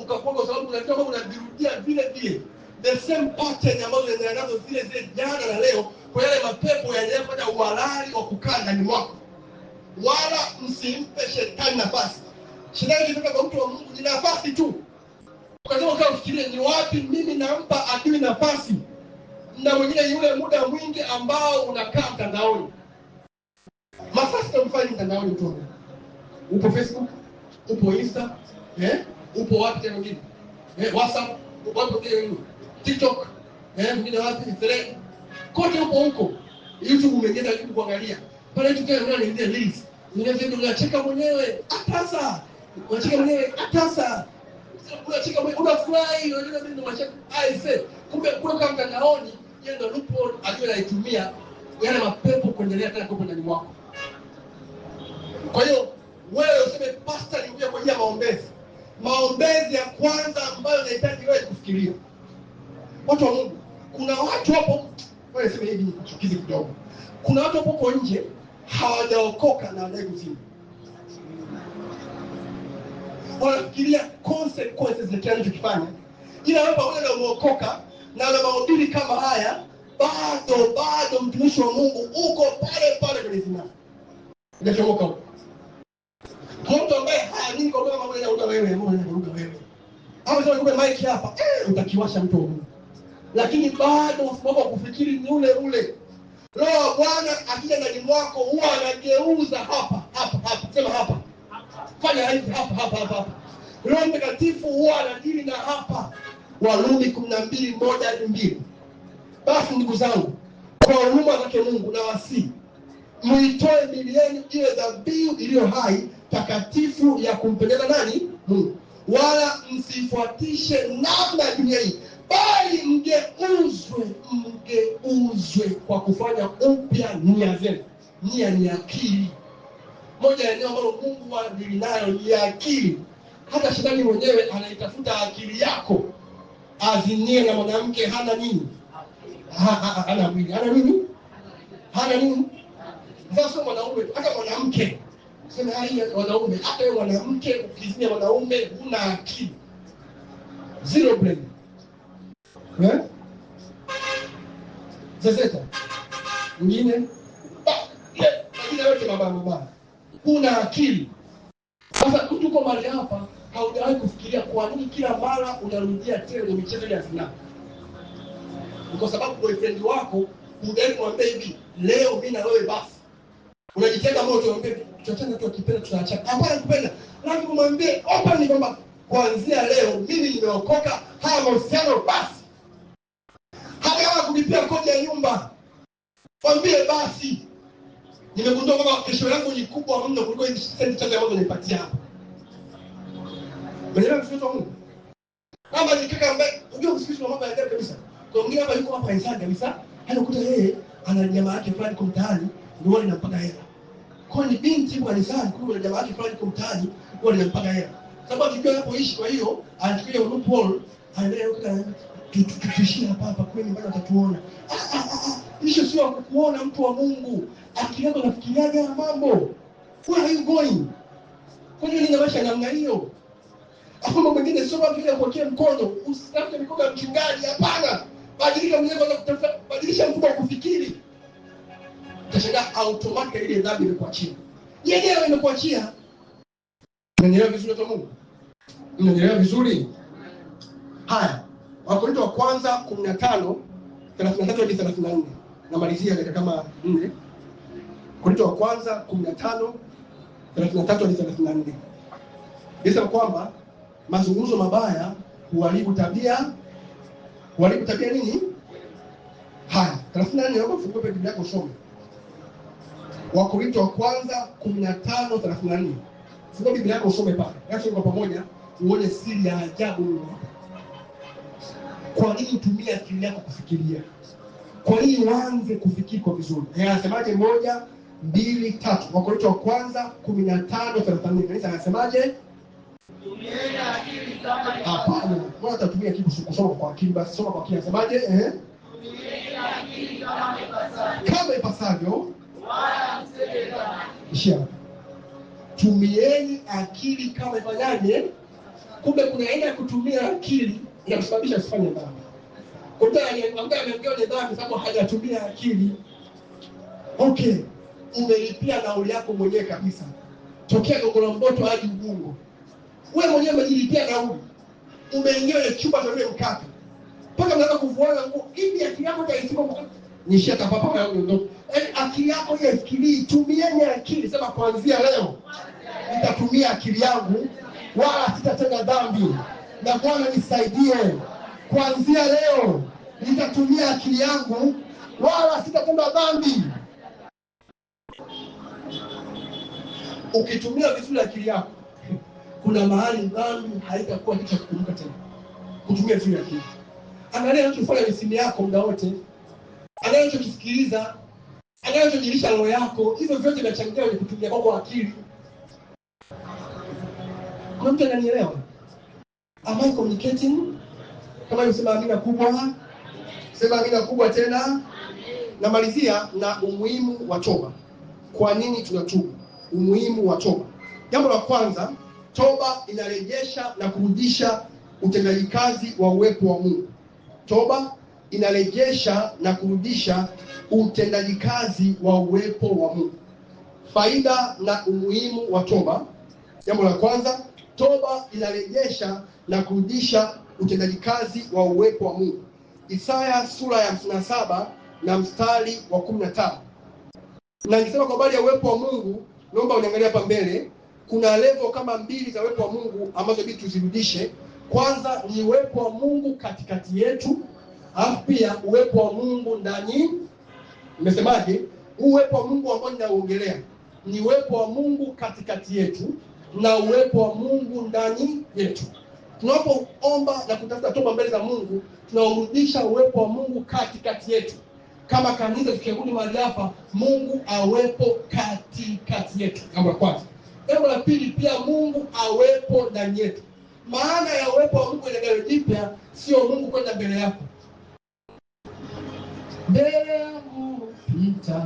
sababu unajua kwamba unajirudia vile vile. The same pattern ambazo zinaanza zile jana na leo, kwa yale mapepo yanayofanya uhalali wa kukaa ndani mwako. Wala msimpe shetani nafasi. Shetani kutoka kwa mtu wa Mungu ni nafasi tu. Ukasema ukafikirie ni wapi mimi nampa adui nafasi, na mwingine yule muda mwingi ambao unakaa mtandaoni. Masasa mfanye mtandaoni tu. Upo Facebook, upo Insta, upo wapi tena mwingine? WhatsApp, upo wapi tena TikTok, mwingine wapi Thread. Kote upo huko. YouTube umeingia YouTube kuangalia. Pale tukio unaingia reels. Unacheka mwenyewe, atasa. Unacheka mwenyewe, atasa. Unacheka mwenyewe, unafurahi, unaona mimi ndo mashaka. Aise, kumbe kwa mtandaoni yeye ndo loophole anaitumia yale mapepo kuendelea tena kwa ndani mwako. Kwa hiyo wewe useme pastor niingia kwa ajili ya maombezi. Maombezi ya kwanza ambayo unahitaji wewe kufikiria. Watu wa Mungu, kuna watu hapo, wewe sema hivi nichukize kidogo. Kuna watu hapo nje hawajaokoka na wanadai kuzimu. Wanafikiria consequences za kile anachokifanya. Ila wewe pamoja na umeokoka na una mahubiri kama haya, bado mtumishi wa Mungu uko pale kwenye zina. Hujachomoka huko. Mtu ambaye haamini kwa mambo ya wewe. Hapo sasa kumbe mic hapa, utakiwasha mtu wa Mungu. Lakini bado usipokuwa kufikiri ni ule. Roho Bwana akija ndani mwako huwa anageuza hapa. Sema hapa. Fanya hivi hapa. Roho Mtakatifu huwa anadili na hapa. Warumi 12:1-2. Basi ndugu zangu, kwa huruma zake Mungu na wasi, muitoe miili yenu iwe dhabihu iliyo hai, takatifu, ya kumpendeza nani? Mungu. Wala msifuatishe namna ya dunia hii, bali mgeuzwe kwa kufanya upya nia zenu. Nia ni akili. Moja ya eneo ambalo Mungu anadili nayo ni akili. Hata shetani mwenyewe anaitafuta akili yako. Azinie na mwanamke hana nini? Hana mwili. Hana nini? Sasa mwanaume, hata mwanamke. Sema wanaume, hata wewe mwanamke ukizinia mwanaume huna akili. Zero brain. Zezeta. Mwingine yote mabaya. Huna akili. Sasa mtu uko mahali hapa, haujawahi kufikiria kwa nini kila mara unarudia tena kwenye michezo ya zinaa? Kwa sababu boyfriend wako hujai kumwambia hivi, leo mimi na wewe basi. Unajitenga moto unamwambia tutachana tu, akipenda tutaachana. Hapana, kupenda. Lazima umwambie open ni kwamba kuanzia leo mimi nimeokoka, haya mahusiano basi. Hata kulipia kodi ya nyumba, mwambie basi. Nimegundua kwamba kesho yangu ni kubwa mno kuliko hizi senti chache ambazo nipatia hapa. Mwenyewe mtoto wa Mungu. Kama nikika ambaye unajua usikishi mambo ya ajabu kabisa. Kwa mwingine hapa yuko hapa inside kabisa, anakuta yeye ana jamaa yake fulani kwa mtaani, ndio wale anampaga hela. Kwa ni binti kwa nisani, kwa jamaa yake fulani kwa mtaani, ndio wale anampaga hela. Sababu akijua hapoishi, kwa hiyo anachukulia loophole, anaendelea kukaa tutuishie hapa kweli bado atatuona. Hicho sio kukuona mtu wa Mungu. Akili yako inafikiriaje mambo? Where are you going? Kwa nini maisha namna hiyo? Hakuna mwingine sio kwa vile kuwekea mkono, usitafute mikono ya mchungaji, hapana. Badilika mwenyewe kwanza kutafuta, badilisha mfumo wa kufikiri. Utashangaa automatically ile dhambi imekuachia. Yenyewe imekuachia. Unanielewa vizuri kwa Mungu? Unanielewa vizuri? Haya. Wakorintho wa kwanza 15:33-34. Namalizia dakika kama 4. Wakorintho wa kwanza 15:33-34. Inasema kwamba mazungumzo mabaya huharibu tabia. Huharibu tabia nini? Haya, 34 naomba ufungue Biblia yako usome. Wakorintho wa kwanza 15:34. Fungua Biblia yako usome pale. Yaani kwa pamoja uone siri ya ajabu. Kwa nini utumie akili yako kufikiria? Kwa nini uanze kufikiri kwa vizuri? Anasemaje? 1, 2, 3. Wakorintho wa kwanza 15:34. Kanisa anasemaje? Tumieni akili kama hapana. Mbona utatumia akili kusoma kwa akili? Basi soma kwa akili. Anasemaje? Tumieni akili kama ipasavyo. Wala msije kama. Ishia. Tumieni akili kama ifanyaje? Kumbe kuna aina ya kutumia akili inakusababisha usifanye dhambi. Kumbe aliyeongea ameongea ni dhambi sababu hajatumia akili. Okay, umelipia nauli yako mwenyewe kabisa. Tokea Gongo la Mboto hadi Ubungo. Wewe mwenyewe umejilipia nauli. umeingia ile chumba cha ule mkate. Mpaka mnaanza kuvuana nguo. Hivi akili yako itaisika mkate. Nishia tapapa yangu ndio. Yaani akili yako ile ifikirii, tumieni akili, sema kuanzia leo nitatumia akili yangu wala sitatenda dhambi. Na Bwana nisaidie. Kuanzia leo nitatumia akili yangu wala sitatenda dhambi. Ukitumia vizuri akili yako, kuna mahali dhambi haitakuwa kitu cha kukumbuka tena. Kutumia vizuri akili. Angalia unachofanya na simu yako muda wote. Angalia unachokisikiliza. Angalia unachojilisha roho yako. Hivyo vyote vinachangia kwenye kutumia kwa akili. Kuna mtu ananielewa? Am I communicating? Kama yusema amina kubwa. Sema amina kubwa tena. Namalizia na umuhimu wa toba. Kwa nini tunatubu? Umuhimu wa toba. Jambo la kwanza, toba inarejesha na kurudisha utendaji kazi wa uwepo wa Mungu. Toba inarejesha na kurudisha utendaji kazi wa uwepo wa Mungu. Faida na umuhimu wa toba. Jambo la kwanza, toba inarejesha na kurudisha utendaji kazi wa uwepo wa Mungu. Isaya sura ya 57 na mstari wa 15. Na nikisema kwa habari ya uwepo wa Mungu, naomba uniangalie hapa mbele. Kuna level kama mbili za uwepo wa Mungu ambazo bidi tuzirudishe. Kwanza ni uwepo wa Mungu katikati yetu, alafu pia uwepo wa Mungu ndani. Nimesemaje? Uwepo wa Mungu ambao ninaongelea ni uwepo wa Mungu katikati yetu na uwepo wa Mungu ndani yetu. Tunapoomba na kutafuta toba mbele za Mungu, tunaurudisha uwepo wa Mungu katikati yetu. Kama kanisa tukirudi mahali hapa, Mungu awepo katikati yetu. Jambo la kwanza. Jambo la pili, pia Mungu awepo ndani yetu. Maana ya uwepo wa Mungu ile Agano Jipya sio Mungu kwenda mbele yako. Mbele yangu pita.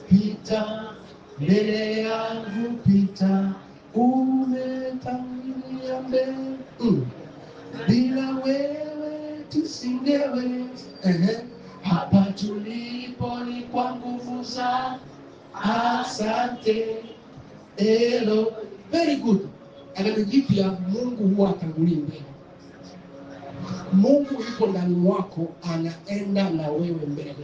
Pita mbele yangu pita. Umetangulia mbele. Bila wewe tusingeweza. Hapa tulipo ni kwa nguvu za asante. Hello. Very good. Agano Jipya Mungu huwa atangulii mbele. Mungu yuko ndani mwako, anaenda na wewe mbele.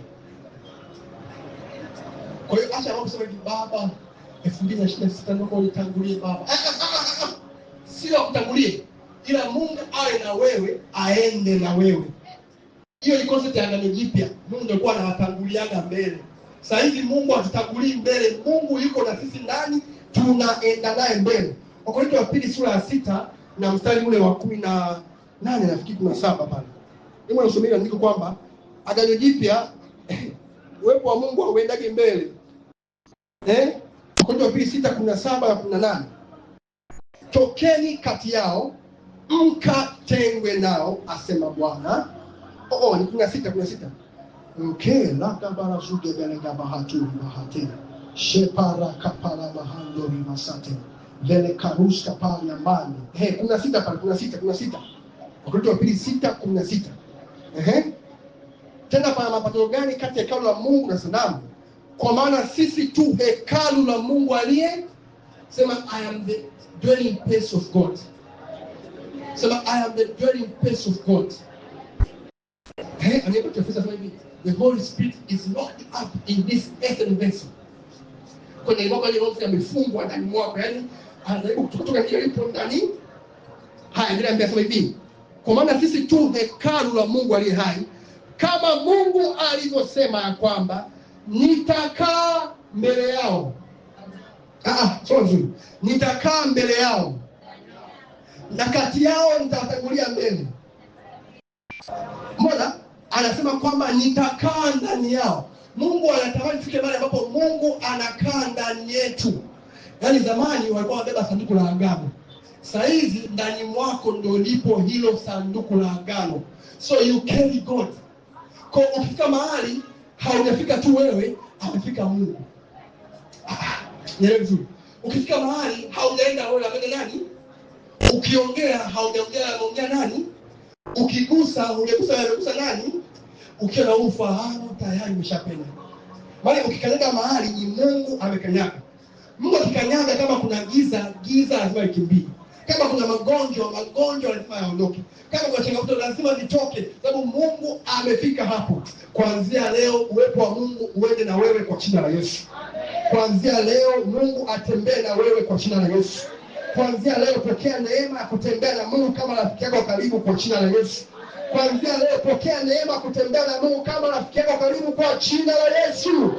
Kwa hiyo acha hapo sema Baba 2026 ndio unitangulie Baba. Sio kutangulie. Ila Mungu awe na wewe, aende na wewe. Hiyo ni concept ya Agano Jipya. Mungu ndio kwa anawatanguliaga mbele. Sasa hivi Mungu atutangulii mbele. Mungu yuko na sisi ndani, tunaenda naye mbele. Wakorintho wa pili sura ya 6 na mstari ule wa 18 nafikiri 17 pale. Mimi nasomea andiko kwamba Agano Jipya uwepo wa Mungu hauendagi mbele. Wakorintho wa pili 6:17 na 18. Tokeni kati yao, mkatengwe nao, asema Bwana. Ni 16. Okay, laka bara zuge belega bahatu bahate. Shepara kapala bahando rimasate. Vele karuska pali ambani. 16 pale 16. Wakorintho wa pili 6:16. Tena pana mapatano gani kati ya hekalu la Mungu na sanamu? Kwa maana sisi tu hekalu la Mungu aliye. Sema I am the dwelling place of God. Sema I am the dwelling place of God. Anaenda kutafsiri sasa hivi, the Holy Spirit is locked up in this earthen vessel. Kwenye mwako ile roho imefungwa ndani mwako, yani anajaribu kutoka ndio ipo ndani. Ndio ambia sasa hivi. Kwa maana sisi tu hekalu la Mungu aliye hai, kama Mungu alivyosema ya kwamba nitakaa mbele yao. Sio nzuri. Nitakaa mbele yao. Na kati yao nitatangulia mbele. Mbona anasema kwamba nitakaa ndani yao. Mungu anatamani tufike mahali ambapo Mungu anakaa ndani yetu. Yaani zamani walikuwa wabeba sanduku la agano. Sasa hizi ndani mwako ndio lipo hilo sanduku la agano. So you carry God. Kwa ukifika mahali haujafika tu wewe, amefika Mungu. Nielewe vizuri. Ukifika mahali haujaenda wewe, ameenda nani? Ukiongea anaongea nani? Ukigusa anagusa nani? Ukiwa na ufahamu tayari umeshapenda. Bali ukikanyaga mahali ni Mungu amekanyaga. Mungu akikanyaga, kama kuna giza lazima likimbie. Kama kuna magonjwa lazima yaondoke. Kama kuna changamoto lazima zitoke, sababu Mungu amefika hapo. Kuanzia leo uwepo wa Mungu uende na wewe kwa jina la Yesu. Kuanzia leo Mungu atembee na wewe kwa jina la Yesu. Kuanzia leo pokea neema ya kutembea na Mungu kama rafiki yako karibu kwa jina la Yesu. Kuanzia leo pokea neema ya kutembea na Mungu kama rafiki yako karibu kwa jina la Yesu.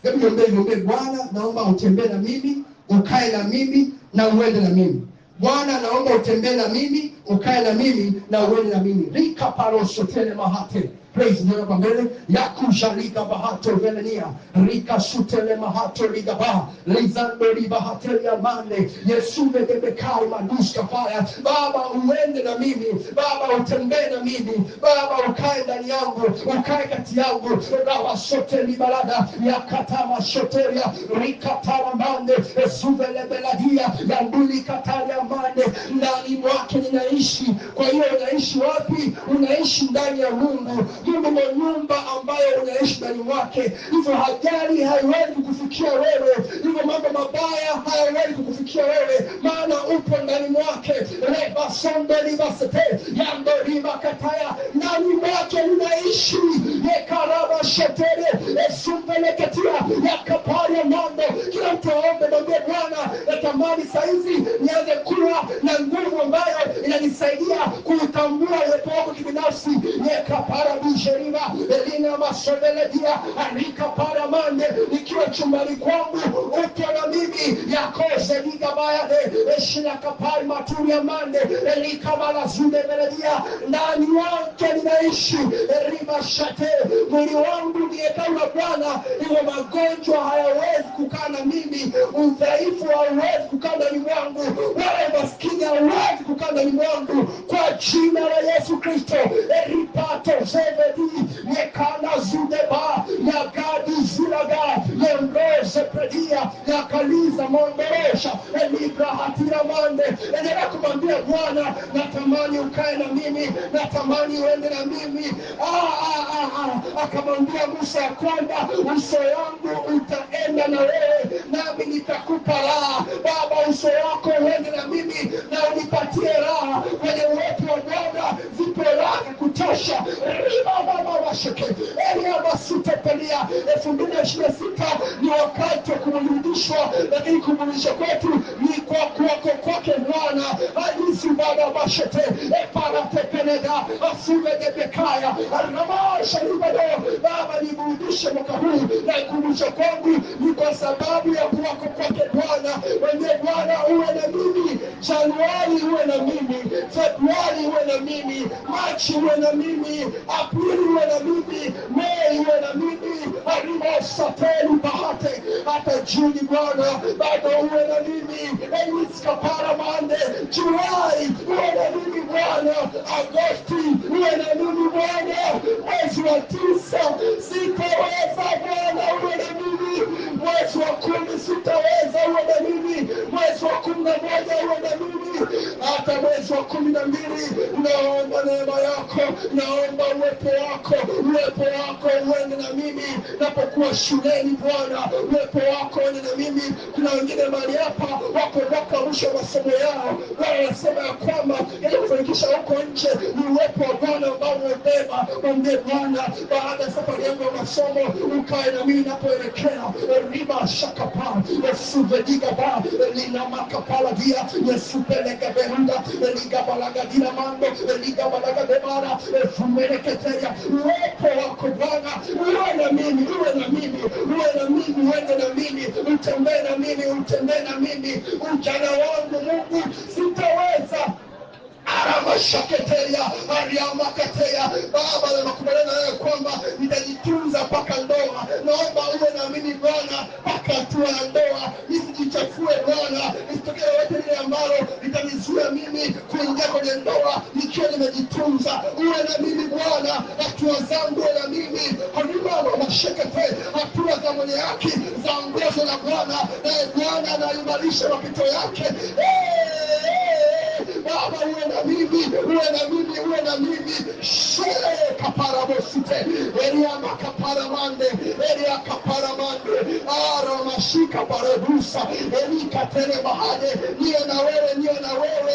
Hebu niombe, Bwana naomba utembee na mimi, ukae na mimi na uende na mimi. Bwana naomba utembee na mimi, ukae na mimi na uende na mimi. Rika paroso tele mahate. Praise the Lord. Mbele yakushalika bahato velenia rika sutele mahato ligaba lizando libahate ya mane Yesu bebekai maduska fire. Baba uende na mimi, Baba utembee na mimi, Baba ukae ndani yangu, ukae kati yangu. Baba sote libalada yakatama shoteria rika taramande suvele beladia yanduli katalia mane. Ndani mwake ninaishi. Kwa hiyo unaishi wapi? Unaishi ndani ya Mungu. Mungu ni nyumba ambayo unaishi ndani mwake. Hivyo ajali haiwezi kukufikia wewe, hivyo mambo mabaya hayawezi kukufikia wewe, maana upo ndani mwake. Reba sonde libasete yando riba kataya, ndani mwake unaishi. Yekaraba shetere esumpeleketia yakapari mondo. Kila mtu aombe, mwambie Bwana natamani saizi nianze kuwa na nguvu ambayo inanisaidia kutambua uwepo wako kibinafsi. Yekapara bisheriba elina masoveledia arika paramande. Nikiwa chumbani kwangu upo na mimi yakose ligabayade eshina kapari maturi amande elika balazude veledia. Ndani wake ninaishi riba shate. Mwili wangu ni hekalu la Bwana, hivyo magonjwa hayawezi kukaa na mimi, udhaifu hauwezi kukaa ndani mwangu, wala maskini hauwezi kukaa ndani mwangu, kwa jina la Yesu Kristo. Eripato zevedi yekana zudeba yagadi zulaga yembeze predia yakaliza mondoresha elibra hatira mande. Endelea kumwambia Bwana natamani ukae na mimi, natamani uende na mimi. Akamwambia Musa ya kwamba uso wangu utaenda na wewe, nami nitakupa raha. Baba uso wako uende na mimi na unipatie raha. Kwenye uwepo wa Bwana zipo raha kutosha. Riba baba washike elia basutepelia. 2026 ni wakati wa kumrudishwa, lakini kumrudisha kwetu ni kwa kwake Bwana. Alisi baba washete eparatepeneda asubedebekaya aramasha ribado. Baba niburudishe mwaka huu, na kumbusha kwangu ni kwa sababu ya kuwako kwake Bwana. Wende Bwana uwe na mimi, Januari uwe na mimi, Februari uwe na mimi, Machi uwe na mimi, Aprili uwe na mimi, Mei uwe na mimi, Arima sateli bahate hata Juni Bwana bado uwe na mimi. Eliska paramande Julai uwe na mimi Bwana, Agosti uwe na mimi Bwana, mwezi wa 9 sitaweza Bwana uwe na mimi, mwezi wa 10 sitaweza uwe na mimi, mwezi wa 11 uwe na mimi, hata mwezi wa 12. Naomba neema yako, naomba uwepo wako uende na mimi. Napokuwa shuleni Bwana uwepo wako uende na mimi. Kuna wengine mahali hapa wako mpaka mwisho masomo yao, wanasema ya kwamba ili kufanikisha huko nje ni uwepo wa Bwana ambao umebeba. Mwambie Bwana baada ya safari yangu ya masomo ukae na mimi napoelekea. Riba shakapa esuvediga ba lina makapala dia esupeleka beruda eliga balaga dina mando eliga balaga debara efumeleketeya. Uwepo wako Bwana uwe na mimi, uwe na mimi, uwe na mimi, uende na mimi, utembee na mimi, utembee na mimi. Ujana wangu Mungu sitaweza aramashaketeya ariamakateya. Baba nakubaliana nawe kwamba nitajitunza mpaka ndoa. Naomba uwe na mimi Bwana mpaka hatua ya ndoa, nisijichafue Bwana, nisitokee yote lile ambalo litanizuia mimi kuingia kwenye ndoa nikiwa nimejitunza. Uwe na mimi Bwana, hatua zangu uwe na mimi. Harimamashekete hatua za mwenye haki zaongozwa na Bwana, naye Bwana anaimarisha mapito yake. Baba uwe na mimi, uwe na mimi, uwe na mimi. Shele kaparabosite, elia makaparamande, elia kaparamande, ara mashika parebusa, elika tele bahade, niye na wewe, niye na wewe.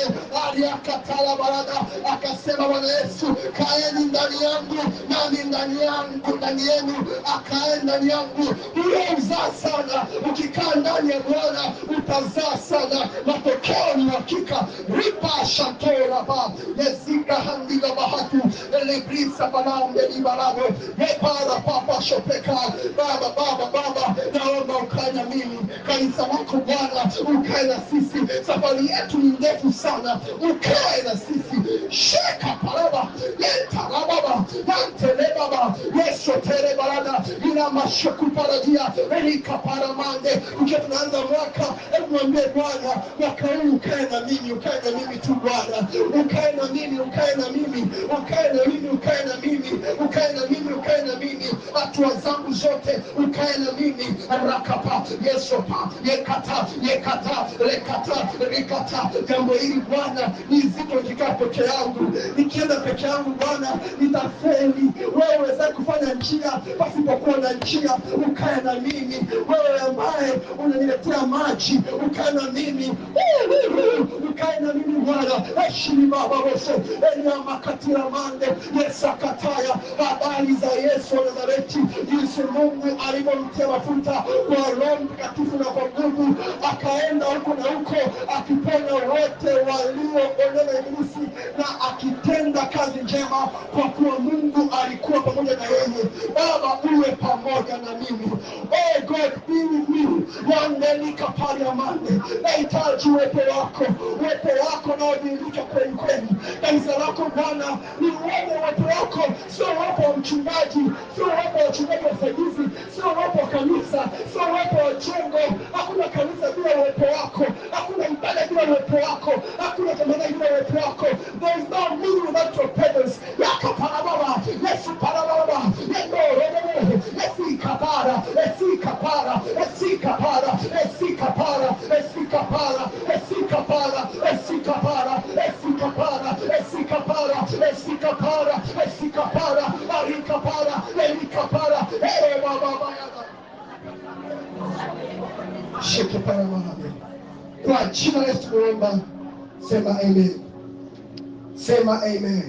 Alia katala barada, akasema Bwana Yesu, kaeni ndani yangu, nami ndani yangu, ndani yenu, akae ndani yangu. Ule uzaa sana, ukikaa ndani ya Bwana, utazaa sana. Matokeo ni hakika. Ripa shatora ba, yezika handila bahatu, elebrisa balande ni balado, yepara papa shopeka. Baba, naomba ukae na mimi. Kanisa lako Bwana, ukae na sisi. Safari yetu ni ndefu sana, ukae na sisi. Sheka paraba, yenta baba, yantele baba, yeso tere balada, ina mashoku paradia, elika paramande. Ukiwa tunaanza mwaka, mwambie Bwana, mwaka huu ukae na mimi, ukae na mimi tu Bwana. Ukae na mimi, ukae na mimi, ukae na mimi, ukae na mimi, ukae na mimi, ukae na mimi. Hatua zangu zote ukae na mimi. Rakapa, yesopa, yekata, rekata. Jambo hili Bwana ni zito nikikaa peke yangu. Nikienda peke yangu Bwana nitafeli. Wewe weza kufanya njia pasipokuwa na njia. Ukae na mimi. Wewe ambaye unaniletea maji, ukae na mimi. Ukae na mimi Bwana. Heshima Baba Yesu. Elia makatira mande, Yesa kataya. Habari za Yesu wa Nazareti, jinsi Mungu alivyomtia mafuta kwa Roho Mtakatifu na kwa nguvu, akaenda huko na huko akiponya wote walioonewa ibilisi na akitenda kazi njema, kwa kuwa Mungu alikuwa pamoja na yeye. Baba uwe pamoja na mimi. Oh God, be with me. Wandelika pale amande. Nahitaji uwepo wako na udhihirike kweli kweli. Kanisa lako Bwana ni uwepo wako, sio uwepo wa mchungaji, sio uwepo wa wachungaji wasaidizi, sio uwepo wa kanisa, sio uwepo wa jengo. Hakuna kanisa bila uwepo wako, hakuna ibada bila uwepo wako, hakuna tamasha bila uwepo wako. There is no meaning without your presence. Yakaparababa, Yesu parababa, Yesu kapara, shekepara mahali. Kwa jina la Yesu tunaomba, sema amen. Sema amen.